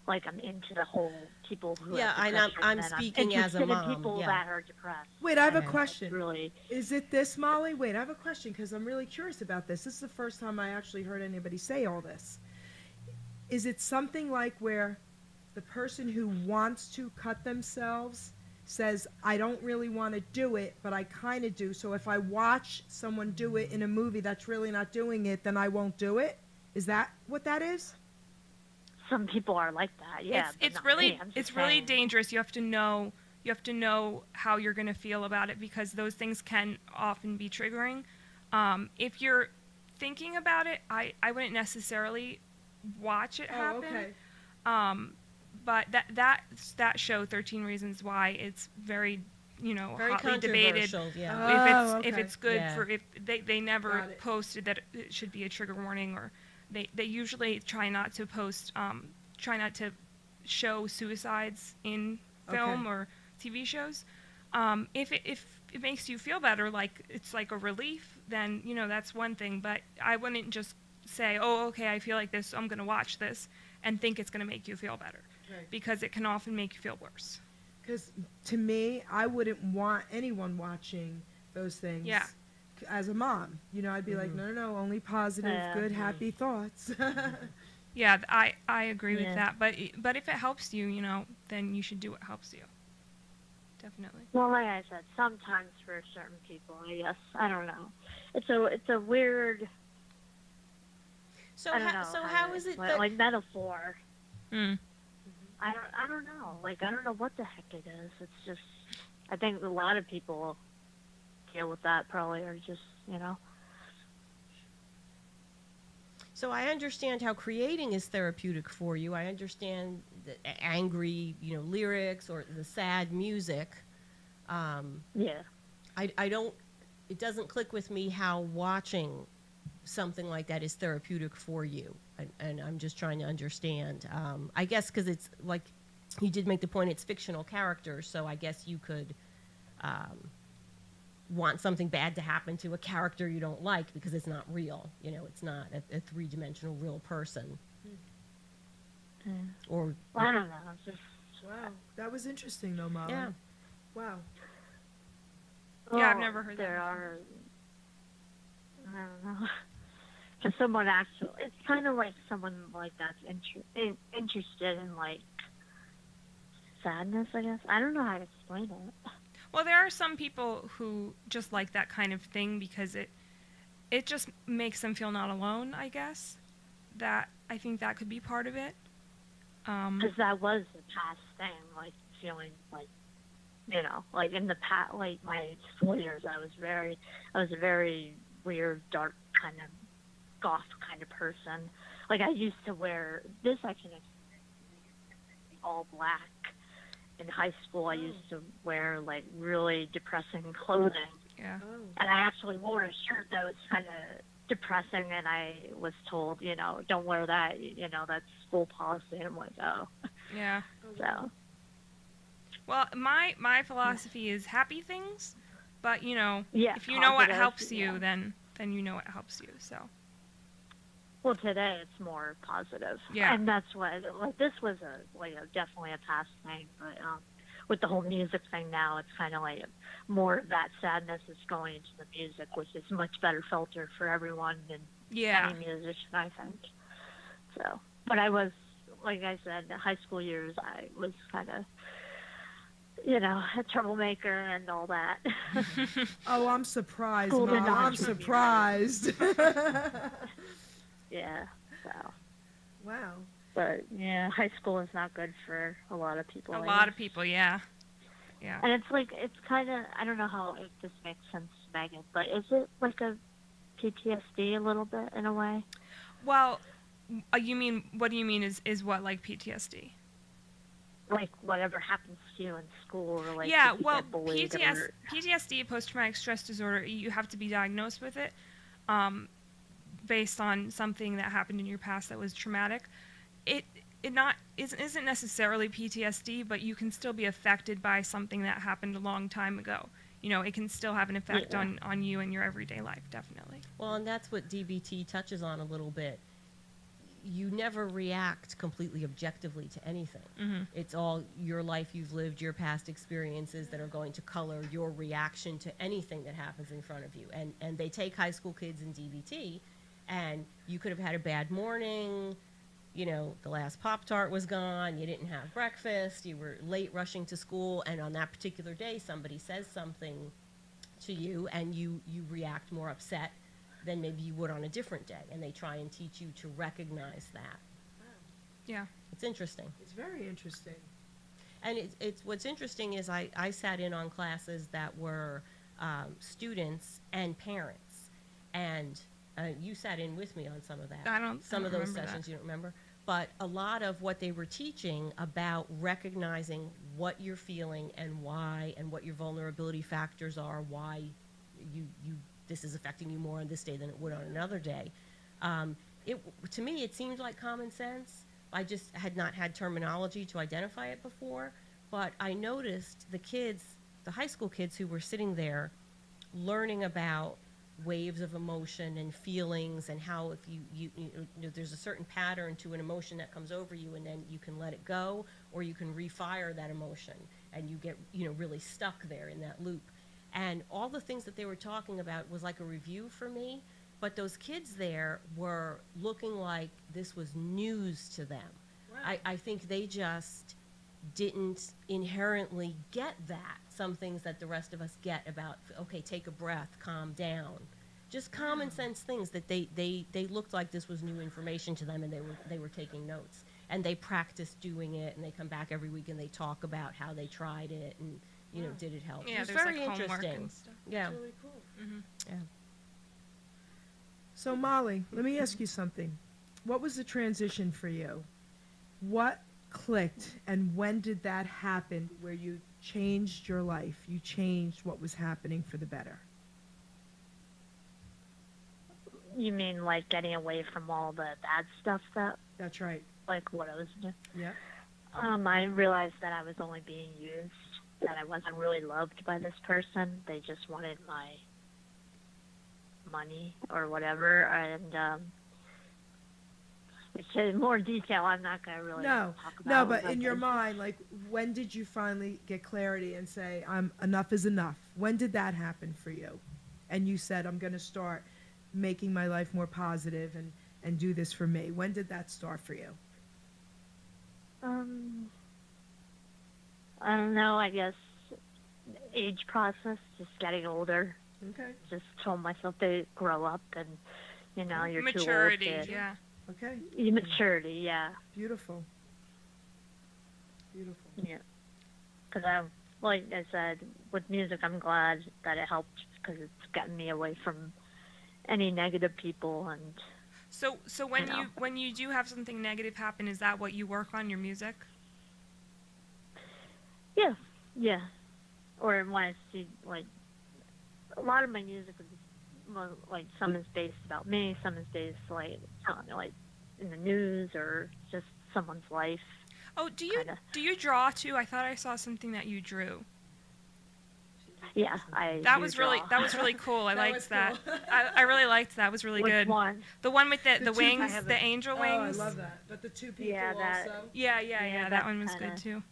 S7: like, I'm into the whole people who
S6: Yeah,
S7: have
S6: and
S7: depression,
S6: I'm
S7: and
S6: speaking as a
S7: interested
S6: mom,
S7: in people
S6: yeah.
S7: that are depressed.
S1: Wait, I have a
S6: Okay.
S1: question.
S7: Really,
S1: Is it this, Molly? Wait, I have a question because I'm really curious about this. This is the first time I actually heard anybody say all this. Is it something like where the person who wants to cut themselves says, I don't really want to do it, but I kind of do. So if I watch someone do it in a movie that's really not doing it, then I won't do it? Is that what that is?
S7: some people are like that. Yeah, but
S2: it's
S7: not
S2: really
S7: me. I'm just
S2: it's really
S7: saying.
S2: dangerous. You have to know how you're going to feel about it, because those things can often be triggering. If you're thinking about it, I wouldn't necessarily watch it happen.
S1: Oh, okay.
S2: But that show 13 Reasons Why, it's very
S6: Very
S2: hotly debated.
S6: controversial, yeah.
S1: Oh,
S2: if it's
S1: okay.
S2: good
S6: Yeah.
S2: for, if they never
S1: Got it.
S2: posted that it should be a trigger warning, or they usually try not to post try not to show suicides in film
S1: Okay.
S2: or TV shows. If it makes you feel better, like it's like a relief, then that's one thing. But I wouldn't just say, oh, okay, I feel like this, so I'm going to watch this, and think it's going to make you feel better,
S1: Right.
S2: because it can often make you feel worse.
S1: Because to me, I wouldn't want anyone watching those things.
S2: Yeah.
S1: As a mom, I'd be like, no, only positive,
S7: Yeah.
S1: good, happy thoughts.
S2: Yeah, I agree
S7: Yeah.
S2: with that. But if it helps you, then you should do what helps you. Definitely.
S7: Well, like I said, sometimes for certain people, I guess. I don't know. It's a weird.
S6: So
S7: I don't know.
S6: so how is it that
S7: like metaphor?
S2: Mm.
S7: I don't know. Like, I don't know what the heck it is. It's just, I think a lot of people deal with that probably, or just,
S6: So I understand how creating is therapeutic for you. I understand the angry, lyrics or the sad music.
S7: Yeah.
S6: I don't. It doesn't click with me how watching something like that is therapeutic for you, and I'm just trying to understand. I guess because it's like you did make the point, it's fictional characters, so I guess you could want something bad to happen to a character you don't like because it's not real. It's not a three-dimensional real person. Or
S7: Well, I don't know. It's just,
S1: Wow, that was interesting though, Molly.
S6: yeah.
S1: Wow.
S2: Yeah, I've never heard that
S7: There
S2: before.
S7: are, I don't know. For someone actually, it's kind of like someone like that's interested in like sadness, I guess. I don't know how to explain it.
S2: Well, there are some people who just like that kind of thing because it just makes them feel not alone, I guess. I think that could be part of it.
S7: Because that was the past thing, like feeling like, like in the past, like my school years, I was a very weird, dark kind of goth kind of person. Like I used to wear this. I can explain, all black. In high school, I used to wear like really depressing clothing,
S2: Yeah.
S1: Oh.
S7: and I actually wore a shirt that was kind of depressing, and I was told, don't wear that, that's school policy. And I'm like, oh,
S2: Yeah.
S7: so
S2: Well, my philosophy is happy things, But
S7: Yeah,
S2: if you know what
S7: positive,
S2: helps
S7: yeah.
S2: you, then you know what helps you. So
S7: Well, today it's more positive.
S2: Yeah.
S7: And that's what, like, this was definitely a past thing, but with the whole music thing now, it's kind of like more of that sadness is going into the music, which is a much better filter for everyone than
S2: yeah,
S7: any musician, I think. So, but I was, like I said, in the high school years, I was kind of, a troublemaker and all that.
S1: Oh, I'm surprised,
S7: School did
S1: Mom.
S7: not
S1: I'm
S7: treat me right.
S1: surprised.
S7: Yeah, so.
S1: Wow.
S7: But, yeah, high school is not good for a lot of people.
S2: a
S7: I
S2: lot
S7: guess.
S2: of people. Yeah.
S7: And it's kind of, I don't know if this makes sense to Megan, but is it like a PTSD a little bit in a way?
S2: Well, what do you mean is what, like PTSD?
S7: Like whatever happens to you in school, or like
S2: Yeah,
S7: if you
S2: well,
S7: get bullied or...
S2: PTSD, post-traumatic stress disorder, you have to be diagnosed with it based on something that happened in your past that was traumatic. It isn't necessarily PTSD, but you can still be affected by something that happened a long time ago. It can still have an effect on you in your everyday life, definitely.
S6: Well, and that's what DBT touches on a little bit. You never react completely objectively to anything.
S2: Mm-hmm.
S6: It's all your life you've lived, your past experiences that are going to color your reaction to anything that happens in front of you. And they take high school kids in DBT, and you could have had a bad morning, the last Pop-Tart was gone, you didn't have breakfast, you were late rushing to school, and on that particular day somebody says something to you and you react more upset than maybe you would on a different day, and they try and teach you to recognize that.
S2: Yeah.
S6: It's interesting.
S1: It's very interesting.
S6: And it's what's interesting is I sat in on classes that were students and parents, and you sat in with me on some of that. Some of those
S2: remember
S6: sessions
S2: that.
S6: you don't remember. But a lot of what they were teaching about recognizing what you're feeling and why, and what your vulnerability factors are, why this is affecting you more on this day than it would on another day. To me, it seemed like common sense. I just had not had terminology to identify it before. But I noticed the high school kids who were sitting there learning about waves of emotion and feelings, and how if you there's a certain pattern to an emotion that comes over you, and then you can let it go, or you can refire that emotion, and you get really stuck there in that loop. And all the things that they were talking about was like a review for me, but those kids there were looking like this was news to them. Wow. I think they just didn't inherently get that. Some things that the rest of us get about, okay, take a breath, calm down. Just common sense things that they looked like this was new information to them, and they were taking notes. And they practiced doing it, and they come back every week and they talk about how they tried it and did it help?
S2: Yeah,
S6: It's
S2: there's
S6: very
S2: like homework
S6: interesting.
S2: and stuff.
S6: Yeah.
S1: Really cool.
S2: Mm-hmm.
S6: Yeah.
S1: So, Molly, let me ask you something. What was the transition for you? What clicked, and when did that happen where you changed your life? You changed what was happening for the better?
S7: You mean like getting away from all the bad stuff
S1: That's right.
S7: like what I was doing?
S1: Yeah.
S7: I realized that I was only being used, that I wasn't really loved by this person. They just wanted my money or whatever. And which in more detail, I'm not going to really talk about.
S1: No, but in your mind, like, when did you finally get clarity and say, enough is enough? When did that happen for you? And you said, I'm going to start making my life more positive and do this for me. When did that start for you?
S7: I don't know, I guess age process, just getting older.
S1: Okay.
S7: Just told myself to grow up, and you're
S2: Maturity,
S7: too old to...
S2: yeah.
S1: Okay.
S7: Maturity, yeah.
S1: Beautiful. Beautiful.
S7: Yeah. Because like I said, with music, I'm glad that it helped, because it's gotten me away from any negative people. And
S2: So when you do have something negative happen, is that what you work on, your music?
S7: yeah. Or when I see, like, a lot of my music is, well, like, some is based about me, some is based, like in the news, or just someone's life.
S2: Oh, do you draw too? I thought I saw something that you drew.
S7: Yeah, I
S2: That
S7: do
S2: was
S7: draw.
S2: really cool. I
S1: That was
S2: liked that.
S1: cool.
S2: I really liked that. It was really
S7: Which
S2: good.
S7: one?
S2: The one with the
S1: two-
S2: wings,
S1: I have
S2: the
S1: a-
S2: angel
S1: Oh, I
S2: wings.
S1: love that. But the two people
S7: Yeah, that-
S1: also.
S2: Yeah,
S7: Yeah,
S2: that one was
S7: that's
S2: good
S7: kinda-
S2: too.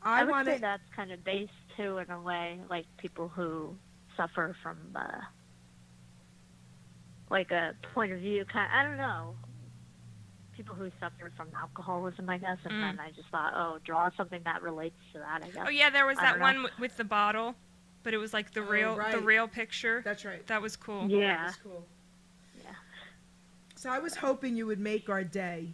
S7: I
S1: I
S7: would
S1: want
S7: say
S1: to.
S7: that's kind of based too, in a way, like people who suffer from, like a point of view. I don't know. People who suffer from alcoholism, I guess, and then I just thought, oh, draw something that relates to that. I guess.
S2: Oh yeah, there was
S7: I
S2: that
S7: don't
S2: one
S7: know.
S2: with the bottle, but it was like the
S1: Oh,
S2: the
S1: right.
S2: real picture.
S1: That's right.
S2: That was cool.
S7: Yeah.
S1: That's cool.
S7: Yeah.
S1: So I was hoping you would make our day.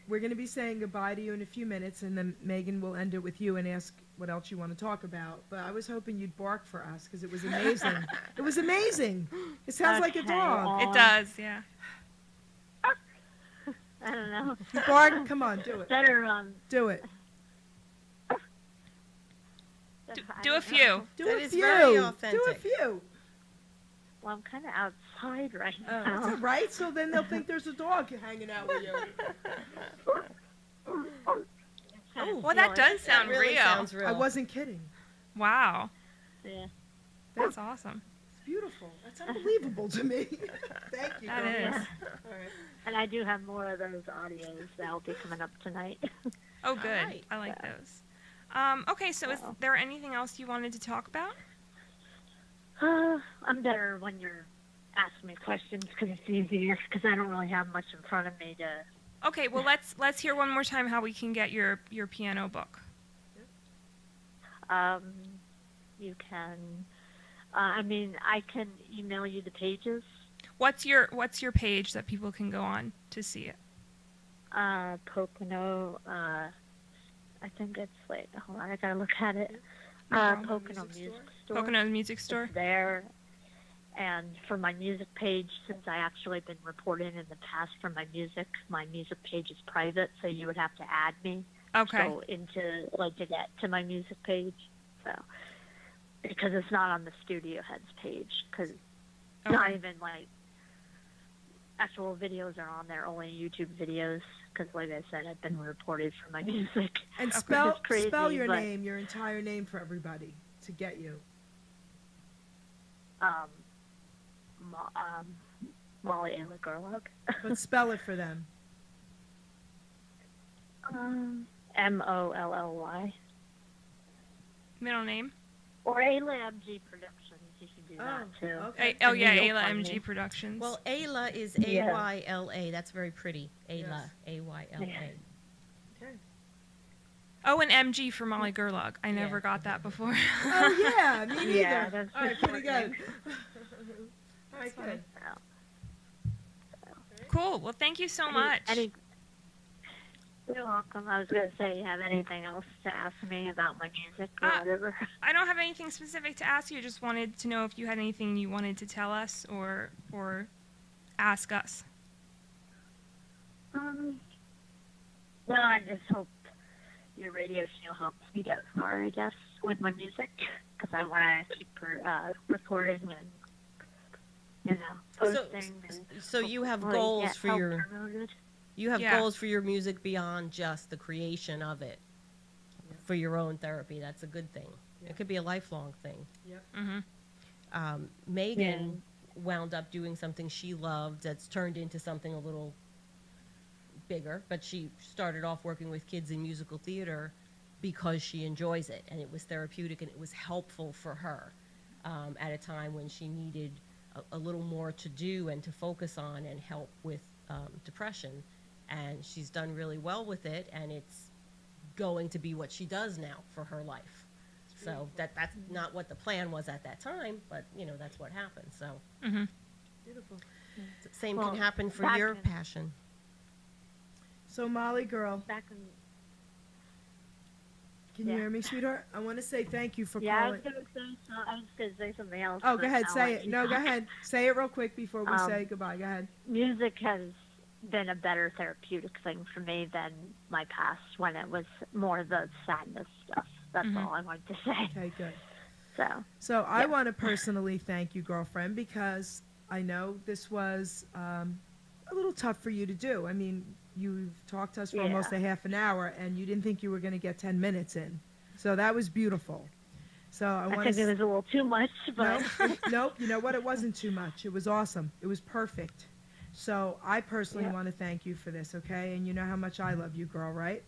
S1: We're going to be saying goodbye to you in a few minutes, and then Megan will end it with you and ask what else you want to talk about. But I was hoping you'd bark for us because it was amazing. It was amazing. It sounds like a
S7: Okay,
S1: dog.
S2: It does, yeah.
S7: I don't know.
S1: Bark, come on, do it.
S7: Better
S1: Do it.
S7: I
S2: Do
S7: don't
S2: a
S7: know.
S2: few.
S1: Do
S6: That
S1: a
S6: is
S1: few.
S6: very
S1: Do a
S6: authentic.
S1: few.
S7: Well, I'm kind of outside right
S1: Oh,
S7: now.
S1: that's all right. So then they'll think there's a dog hanging out with you.
S7: Oh,
S2: Well, that does sound
S6: That really
S2: real.
S6: sounds real.
S1: I wasn't kidding.
S2: Wow,
S7: Yeah.
S2: that's awesome.
S1: It's beautiful. That's unbelievable to me. Thank you.
S2: That
S1: girl.
S2: is.
S1: All right.
S7: And I do have more of those audios that'll be coming up tonight.
S2: Oh, good.
S6: right.
S2: I like those. Okay, so is
S7: Oh.
S2: there anything else you wanted to talk about?
S7: I'm better when you're asking me questions because it's easier because I don't really have much in front of me to.
S2: Okay, well let's hear one more time how we can get your piano book.
S7: You can. I mean, I can email you the pages.
S2: What's your page that people can go on to see it?
S7: Pocono. I think it's like. Hold on, I gotta look at it.
S2: No problem.
S7: Pocono
S1: Music
S7: Music
S1: Store?
S7: Store.
S2: Pocono Music Store.
S7: It's there. And for my music page, since I actually been reporting in the past for my music page is private, so you would have to add me.
S2: Okay.
S7: So into like to get to my music page, so because it's not on the Studio Heads page, because not even like actual videos are on there, only YouTube videos. Because like I said, I've been reported for my music.
S1: And
S7: Which
S1: spell
S7: is crazy,
S1: your
S7: but,
S1: name, your entire name for everybody to get you.
S7: Molly Ayla Gerlach.
S1: But spell it for them.
S7: Molly.
S2: Middle name?
S7: Or Ayla MG Productions. You can do that too.
S1: Okay.
S2: Oh
S7: And
S2: yeah,
S7: then you'll
S2: Ayla
S7: find
S2: MG
S7: me.
S2: Productions.
S6: Well, Ayla is
S7: Yeah.
S6: Ayla. That's very pretty. Ayla,
S1: Yes.
S6: Ayla.
S1: Okay.
S2: Oh, and MG for Molly Gerlach. I
S6: Yeah.
S2: never got that before.
S1: Oh yeah, me neither.
S7: Yeah, that's
S1: All right,
S7: the
S1: pretty
S7: short
S1: good.
S7: name.
S1: All right, good.
S2: Cool. Well, thank you so much.
S7: You're welcome. I was going to say, you have anything else to ask me about my music or whatever?
S2: I don't have anything specific to ask you. Just wanted to know if you had anything you wanted to tell us or ask us.
S7: No, I just hope your radio show helps me get far, I guess, with my music, because I want to keep recording and, posting.
S6: So you have
S7: hopefully
S6: goals
S7: get
S6: for
S7: help
S6: your
S7: promoted.
S6: goals for your music beyond just the creation of it for your own therapy. That's a good thing.
S1: Yeah.
S6: It could be a lifelong thing.
S2: Mm-hmm.
S6: Megan wound up doing something she loved that's turned into something a little bigger, but she started off working with kids in musical theater because she enjoys it, and it was therapeutic and it was helpful for her at a time when she needed a little more to do and to focus on and help with depression. And she's done really well with it, and it's going to be what she does now for her life. So that's not what the plan was at that time, but that's what happened. So
S1: Beautiful.
S6: same
S7: Well,
S6: can happen for
S7: back
S6: your
S7: in-
S6: passion.
S1: So Molly, girl,
S7: Back in,
S1: can you
S7: Yeah.
S1: hear me, sweetheart? I want to say thank you for
S7: I
S1: calling.
S7: was going to say something else.
S1: Oh,
S7: but
S1: go ahead,
S7: I'll
S1: say
S7: let
S1: it.
S7: you
S1: No, go
S7: talk.
S1: ahead. Say it real quick before we
S7: Um,
S1: say goodbye. Go ahead.
S7: Music has been a better therapeutic thing for me than my past when it was more the sadness stuff. That's all I wanted to say.
S1: Okay, good.
S7: So,
S1: I
S7: Yeah.
S1: want to personally thank you, girlfriend, because I know this was a little tough for you to do. I mean, you've talked to us for
S7: Yeah.
S1: almost a half an hour, and you didn't think you were going to get 10 minutes in. So that was beautiful. So I
S7: I
S1: want
S7: think it
S1: to.
S7: was a little too much, but
S1: Nope. You know what? It wasn't too much. It was awesome. It was perfect. So I personally
S7: Yeah.
S1: want to thank you for this, okay? And you know how much I love you, girl, right?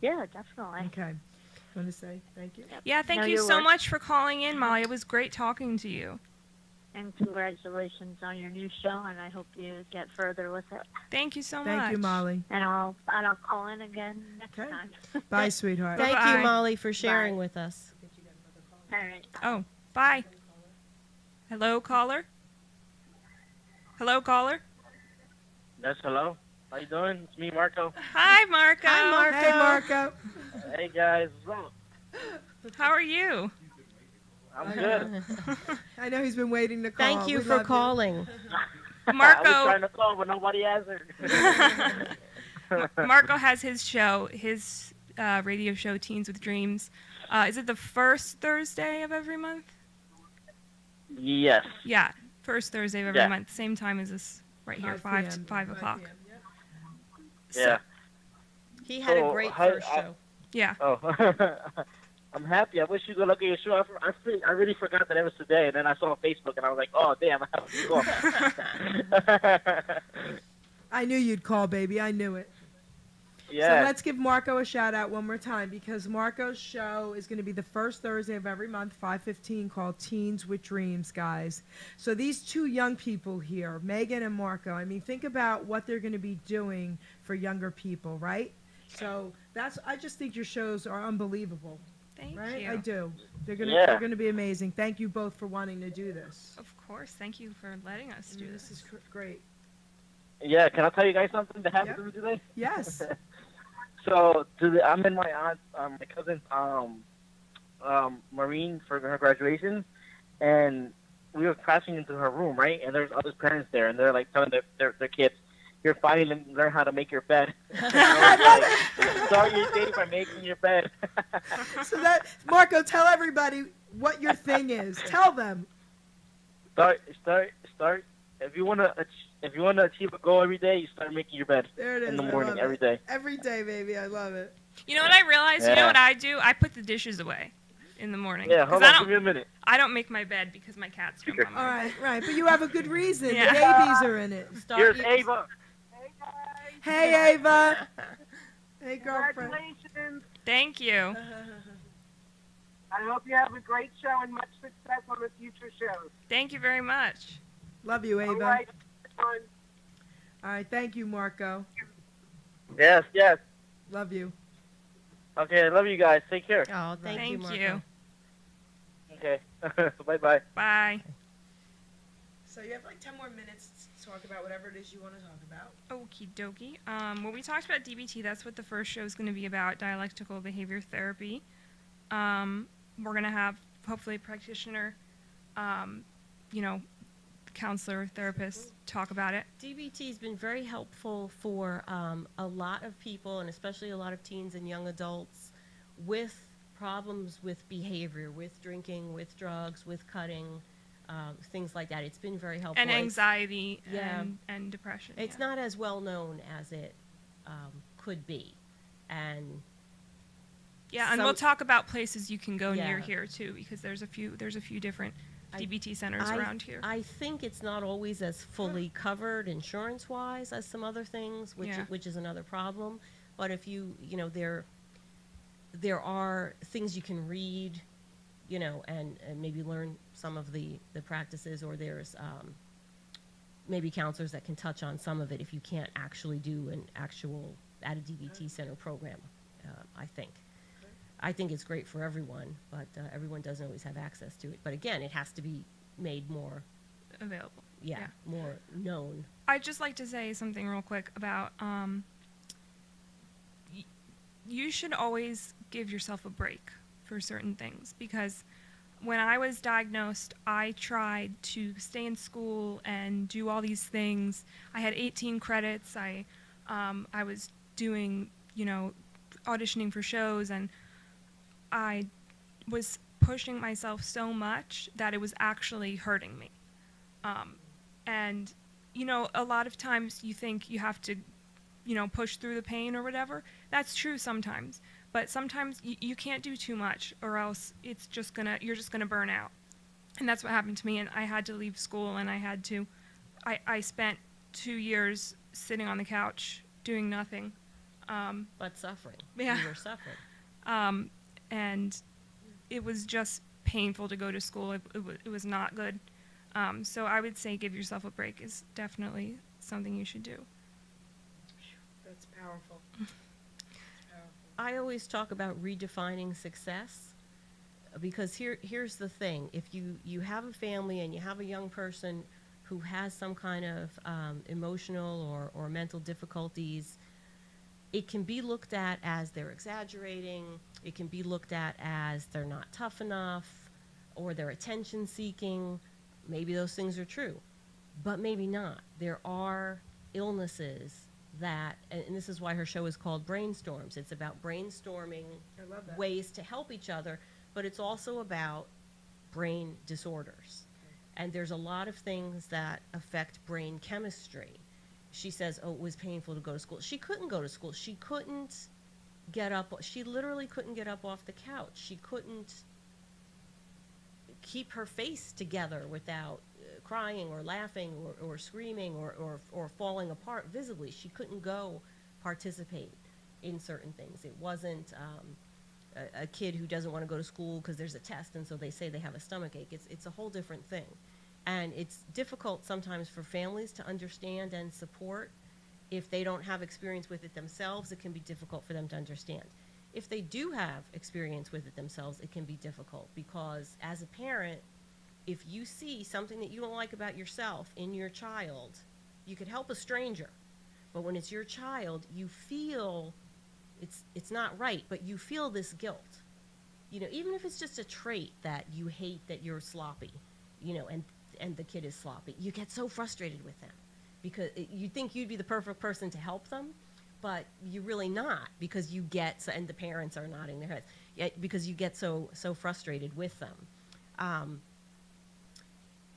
S7: yeah, definitely.
S1: Okay. Want to say thank you?
S2: Yeah, thank
S7: No,
S2: you
S7: you're
S2: so
S7: welcome.
S2: much for calling in, Molly. It was great talking to you.
S7: And congratulations on your new show, and I hope you get further with it.
S2: Thank you so much.
S1: Thank you, Molly.
S7: And I'll call in again next
S1: Okay.
S7: time.
S1: Bye, sweetheart.
S6: Thank
S2: Bye-bye.
S6: you, Molly, for sharing
S7: Bye.
S6: with us.
S7: All right.
S2: Oh, bye. Hello, caller? Hello, caller?
S8: Yes, hello. How you doing? It's me, Marco.
S2: Hi, Marco.
S6: Hi, Marco.
S1: Hey, Marco.
S8: Hey guys, what's up?
S2: How are you?
S8: I'm good.
S1: I know he's been waiting to call.
S6: Thank you
S1: We
S6: for
S1: love
S6: calling.
S8: I was
S2: Marco.
S8: trying to call, but nobody answered.
S2: Marco has his show, his radio show, Teens with Dreams. Is it the first Thursday of every month?
S8: Yes.
S2: Yeah, first Thursday of every
S8: Yeah.
S2: month. Same time as this right here, 5 to 5 o'clock.
S1: PM, yep.
S8: Yeah.
S6: He had a
S8: So,
S6: great
S8: how-
S6: first show.
S2: Yeah.
S8: Oh. I'm happy. I wish you could look at your show. I really forgot that it was today, and then I saw on Facebook, and I was like, oh, damn, I have to call.
S1: I knew you'd call, baby. I knew it. So
S8: Yeah.
S1: let's give Marco a shout out one more time because Marco's show is going to be the first Thursday of every month, 5:15, called Teens with Dreams, guys. So these two young people here, Megan and Marco, I mean, think about what they're going to be doing for younger people, right? So I just think your shows are unbelievable,
S2: Thank
S1: right?
S2: you.
S1: I do. They're
S8: Yeah.
S1: they're gonna be amazing. Thank you both for wanting to do this.
S2: Of course. Thank you for letting us do
S1: This
S2: this.
S1: is great.
S8: Yeah, can I tell you guys something that happened
S1: Yep.
S8: to me today?
S1: Yes.
S8: So I'm in my aunt, my cousin's Marine for her graduation, and we were crashing into her room, right? And there's other parents there, and they're like telling their kids, "You're finally learn how to make your bed." I was like, start your day by making your bed.
S1: So Marco, tell everybody what your thing is. Tell them.
S8: Start. If you wanna achieve a goal every day, you start making your bed
S1: There it is.
S8: in the
S1: I
S8: morning
S1: love
S8: every
S1: it.
S8: day.
S1: Every day, baby. I love it.
S2: You know what I realized? You know
S8: Yeah.
S2: what I do? I put the dishes away in the morning.
S8: Yeah,
S2: 'Cause
S8: hold
S2: I
S8: on,
S2: don't,
S8: give me a minute.
S2: I don't make my bed because my cats jump on
S1: All
S2: my bed.
S1: right. But you have a good reason.
S2: Yeah.
S1: The babies are in it.
S8: Here's Ava.
S1: Hey, Ava. Hey, girlfriend.
S9: Congratulations.
S2: Thank you.
S9: I hope you have a great show and much success on the future shows.
S2: Thank you very much.
S1: Love you, Ava.
S9: All right. everyone.
S1: All right. Thank you, Marco.
S8: Yes.
S1: Love you.
S8: Okay, I love you guys. Take care.
S6: Oh, thank you,
S2: Thank
S6: Marco.
S2: you.
S8: Okay. Bye-bye.
S2: Bye.
S1: So you have like 10 more minutes to talk about whatever it is you want to talk about.
S2: Okie dokie. Well, we talked about DBT. That's what the first show is going to be about, dialectical behavior therapy. We're going to have, hopefully, a practitioner, counselor, therapist, talk about it.
S6: DBT has been very helpful for a lot of people, and especially a lot of teens and young adults with problems with behavior, with drinking, with drugs, with cutting, things like that. It's been very helpful.
S2: And anxiety
S6: Yeah.
S2: and depression.
S6: It's not as well known as it could be. And
S2: Yeah, and
S6: some-
S2: we'll talk about places you can go near
S6: Yeah.
S2: here too, because there's a few different DBT centers
S6: I-
S2: around here.
S6: I think it's not always as fully covered insurance-wise as some other things, which is another problem. But if there are things you can read, and maybe learn some of the practices, or there's maybe counselors that can touch on some of it if you can't actually do an actual at a DBT center program. I think it's great for everyone, but everyone doesn't always have access to it. But again, it has to be made more,
S2: Available.
S6: more known.
S2: I'd just like to say something real quick about you should always give yourself a break for certain things, because when I was diagnosed, I tried to stay in school and do all these things. I had 18 credits. I was doing, auditioning for shows, and I was pushing myself so much that it was actually hurting me. And, a lot of times you think you have to, push through the pain or whatever. That's true sometimes. But sometimes you can't do too much, or else you're just gonna burn out. And that's what happened to me. And I had to leave school, and I spent 2 years sitting on the couch doing nothing.
S6: But suffering.
S2: Yeah.
S6: You were suffering.
S2: And it was just painful to go to school. It was not good. So I would say give yourself a break is definitely something you should do.
S1: That's powerful.
S6: I always talk about redefining success, because here's the thing. If you have a family and you have a young person who has some kind of emotional or mental difficulties, it can be looked at as they're exaggerating. It can be looked at as they're not tough enough, or they're attention seeking. Maybe those things are true, but maybe not. There are illnesses that, and this is why her show is called Brainstorms. It's about brainstorming
S1: I love that.
S6: ways to help each other, but it's also about brain disorders. And there's a lot of things that affect brain chemistry. She says, oh, it was painful to go to school. She couldn't go to school. She couldn't get up. She literally couldn't get up off the couch. She couldn't keep her face together without crying or laughing or screaming or falling apart visibly. She couldn't go participate in certain things. It wasn't a kid who doesn't want to go to school because there's a test and so they say they have a stomach ache. It's a whole different thing. And it's difficult sometimes for families to understand and support. If they don't have experience with it themselves, it can be difficult for them to understand. If they do have experience with it themselves, it can be difficult, because as a parent, if you see something that you don't like about yourself in your child, you could help a stranger. But when it's your child, you feel it's not right, but you feel this guilt. You know, even if it's just a trait that you hate that you're sloppy, you know, and the kid is sloppy, you get so frustrated with them because you think you'd be the perfect person to help them, but you're really not, because you get, and the parents are nodding their heads, because you get so frustrated with them.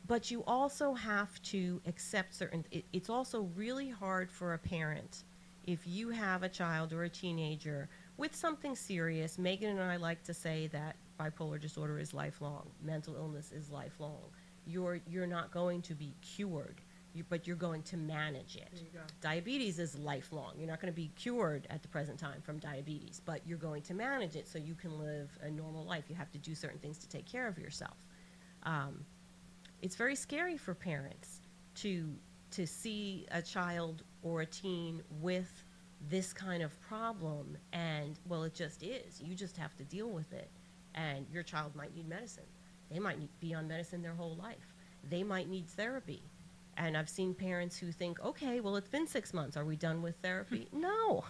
S6: But you also have to accept certain, it's also really hard for a parent if you have a child or a teenager with something serious. Megan and I like to say that bipolar disorder is lifelong. Mental illness is lifelong. You're not going to be cured, but you're going to manage it.
S1: There you go.
S6: Diabetes is lifelong. You're not going to be cured at the present time from diabetes, but you're going to manage it so you can live a normal life. You have to do certain things to take care of yourself. It's very scary for parents to see a child or a teen with this kind of problem, and, well, it just is. You just have to deal with it. And your child might need medicine. They might be on medicine their whole life. They might need therapy. And I've seen parents who think, okay, well, it's been 6 months. Are we done with therapy? No,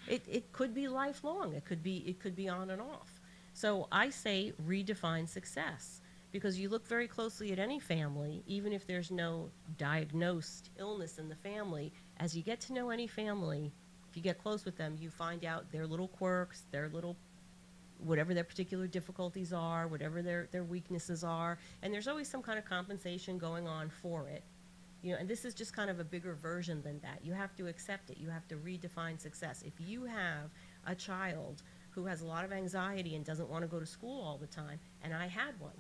S6: it could be lifelong. It could be on and off. So I say redefine success, because you look very closely at any family, even if there's no diagnosed illness in the family. As you get to know any family, if you get close with them, you find out their little quirks, their little, whatever their particular difficulties are, whatever their weaknesses are, and there's always some kind of compensation going on for it. You know, and this is just kind of a bigger version than that. You have to accept it. You have to redefine success. If you have a child who has a lot of anxiety and doesn't want to go to school all the time, and I had one,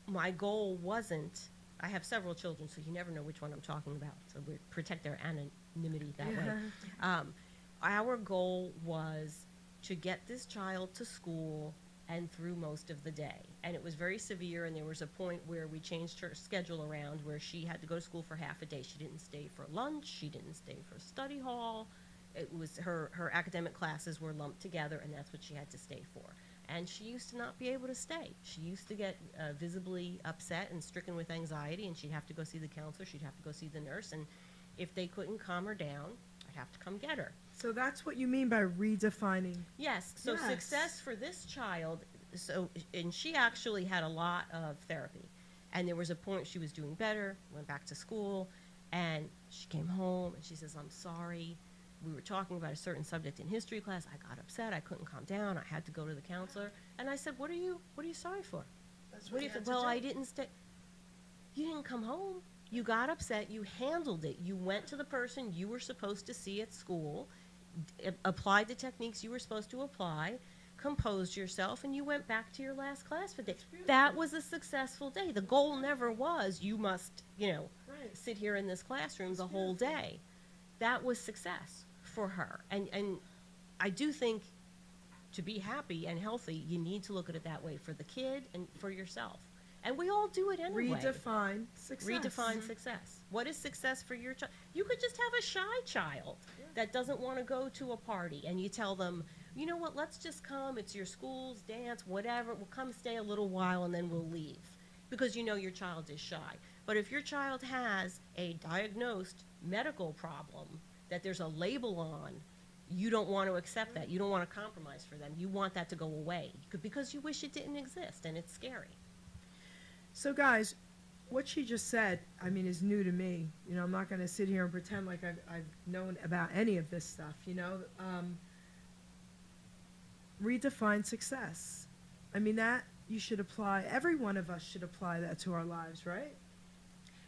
S6: my goal wasn't, I have several children, so you never know which one I'm talking about, so we protect their anonymity that way. Our goal was to get this child to school and through most of the day. And it was very severe, and there was a point where we changed her schedule around where she had to go to school for half a day. She didn't stay for lunch, she didn't stay for study hall. It was her academic classes were lumped together, and that's what she had to stay for. And she used to not be able to stay. She used to get visibly upset and stricken with anxiety, and she'd have to go see the counselor, she'd have to go see the nurse, and if they couldn't calm her down, I'd have to come get her.
S1: So that's what you mean by redefining.
S6: Yes, so
S1: Yes.
S6: success for this child, and she actually had a lot of therapy. And there was a point she was doing better, went back to school, and she came home and she says, I'm sorry. We were talking about a certain subject in history class. I got upset. I couldn't calm down. I had to go to the counselor. And I said, what are you sorry for?
S1: That's
S6: What do you think? Well, I didn't stay. You didn't come home. You got upset. You handled it. You went to the person you were supposed to see at school. applied the techniques you were supposed to apply, composed yourself, and you went back to your last class for the day. That was a successful day. The goal never was you must,
S1: Right.
S6: sit here in this classroom the whole day. That was success for her. And I do think to be happy and healthy, you need to look at it that way for the kid and for yourself. And we all do it anyway.
S1: Redefine success.
S6: Redefine success. What is success for your child? You could just have a shy child that doesn't want to go to a party, and you tell them, you know what, let's just come. It's your school's dance, whatever. We'll come stay a little while, and then we'll leave. Because you know your child is shy. But if your child has a diagnosed medical problem that there's a label on, you don't want to accept that. You don't want to compromise for them. You want that to go away because you wish it didn't exist, and it's scary.
S1: So, guys, what she just said, I mean, is new to me. I'm not going to sit here and pretend like I've known about any of this stuff, redefine success. I mean, that you should apply, every one of us should apply that to our lives, right?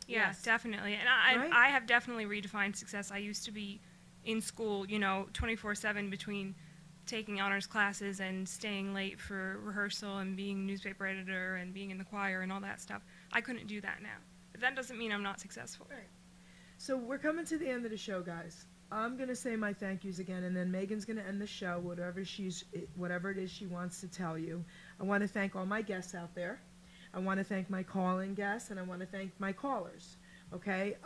S2: Yeah,
S6: Yes.
S2: definitely. And
S1: Right?
S2: I have definitely redefined success. I used to be in school, 24/7 between taking honors classes and staying late for rehearsal and being newspaper editor and being in the choir and all that stuff. I couldn't do that now. But that doesn't mean I'm not successful.
S1: Right. So we're coming to the end of the show, guys. I'm going to say my thank yous again, and then Megan's going to end the show, whatever it is she wants to tell you. I want to thank all my guests out there. I want to thank my call-in guests, and I want to thank my callers, okay?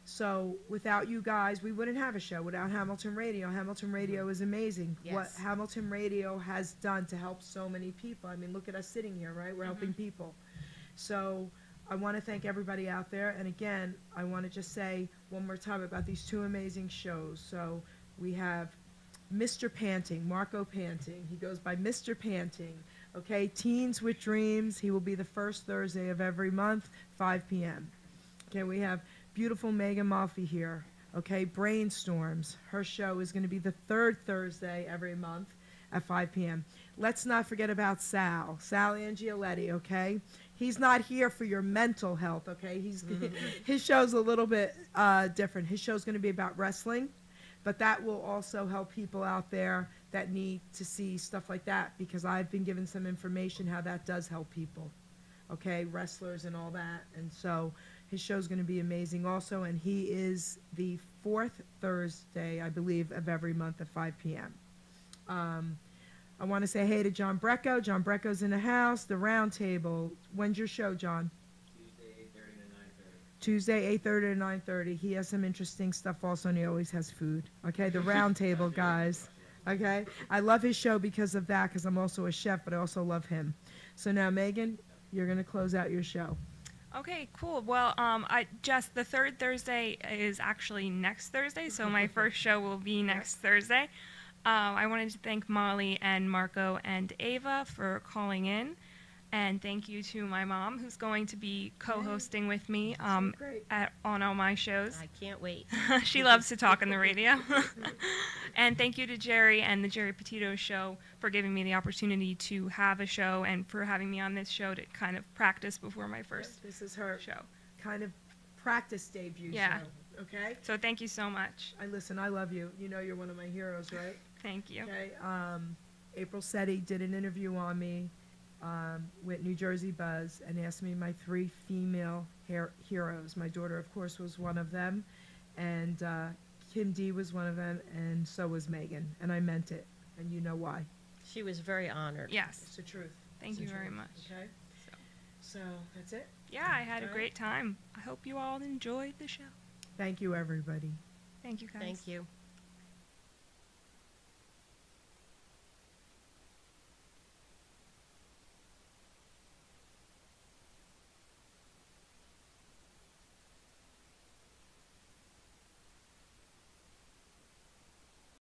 S1: So without you guys, we wouldn't have a show. Without Hamilton Radio, Hamilton Radio is amazing.
S6: Yes.
S1: What Hamilton Radio has done to help so many people. I mean, look at us sitting here, right? We're helping people. So I want to thank everybody out there. And again, I want to just say one more time about these two amazing shows. So we have Mr. Panting, Marco Panting. He goes by Mr. Panting. Okay, Teens with Dreams. He will be the first Thursday of every month, 5 p.m. Okay, we have beautiful Megan Malfi here. Okay, Brainstorms. Her show is going to be the third Thursday every month at 5 p.m. Let's not forget about Sal Angioletti, okay? He's not here for your mental health, okay? His show's a little bit different. His show's going to be about wrestling, but that will also help people out there that need to see stuff like that, because I've been given some information how that does help people, okay? Wrestlers and all that. And so his show's going to be amazing also, and he is the fourth Thursday, I believe, of every month at 5 p.m. I want to say hey to John Brecco. John Brecco's in the house. The Round Table. When's your show, John? Tuesday, 8:30 to 9:30. He has some interesting stuff also, and he always has food. Okay, the Round Table, guys. Okay, I love his show because of that, because I'm also a chef, but I also love him. So now, Megan, you're going to close out your show.
S2: Okay, cool. Well, the third Thursday is actually next Thursday, so my first show will be next Thursday. I wanted to thank Molly and Marco and Ava for calling in, and thank you to my mom, who's going to be co-hosting with me on all my shows.
S6: I can't wait.
S2: She loves to talk on the radio. And thank you to Jerry and the Jerry Petito Show for giving me the opportunity to have a show and for having me on this show to kind of practice before my first
S1: This is her
S2: show.
S1: kind of practice debut show. Okay?
S2: So thank you so much.
S1: I love you. You know you're one of my heroes, right?
S2: Thank you.
S1: Okay. April Setti did an interview on me with New Jersey Buzz and asked me my 3 female heroes. My daughter, of course, was one of them, and Kim D was one of them, and so was Megan. And I meant it, and you know why.
S6: She was very honored.
S2: Yes.
S1: It's the truth.
S2: Thank
S1: It's
S2: you
S1: the
S2: very
S1: truth,
S2: much.
S1: Okay. So that's it.
S2: Yeah, I had a
S1: All right.
S2: great time. I hope you all enjoyed the show.
S1: Thank you, everybody.
S2: Thank you, guys.
S6: Thank you.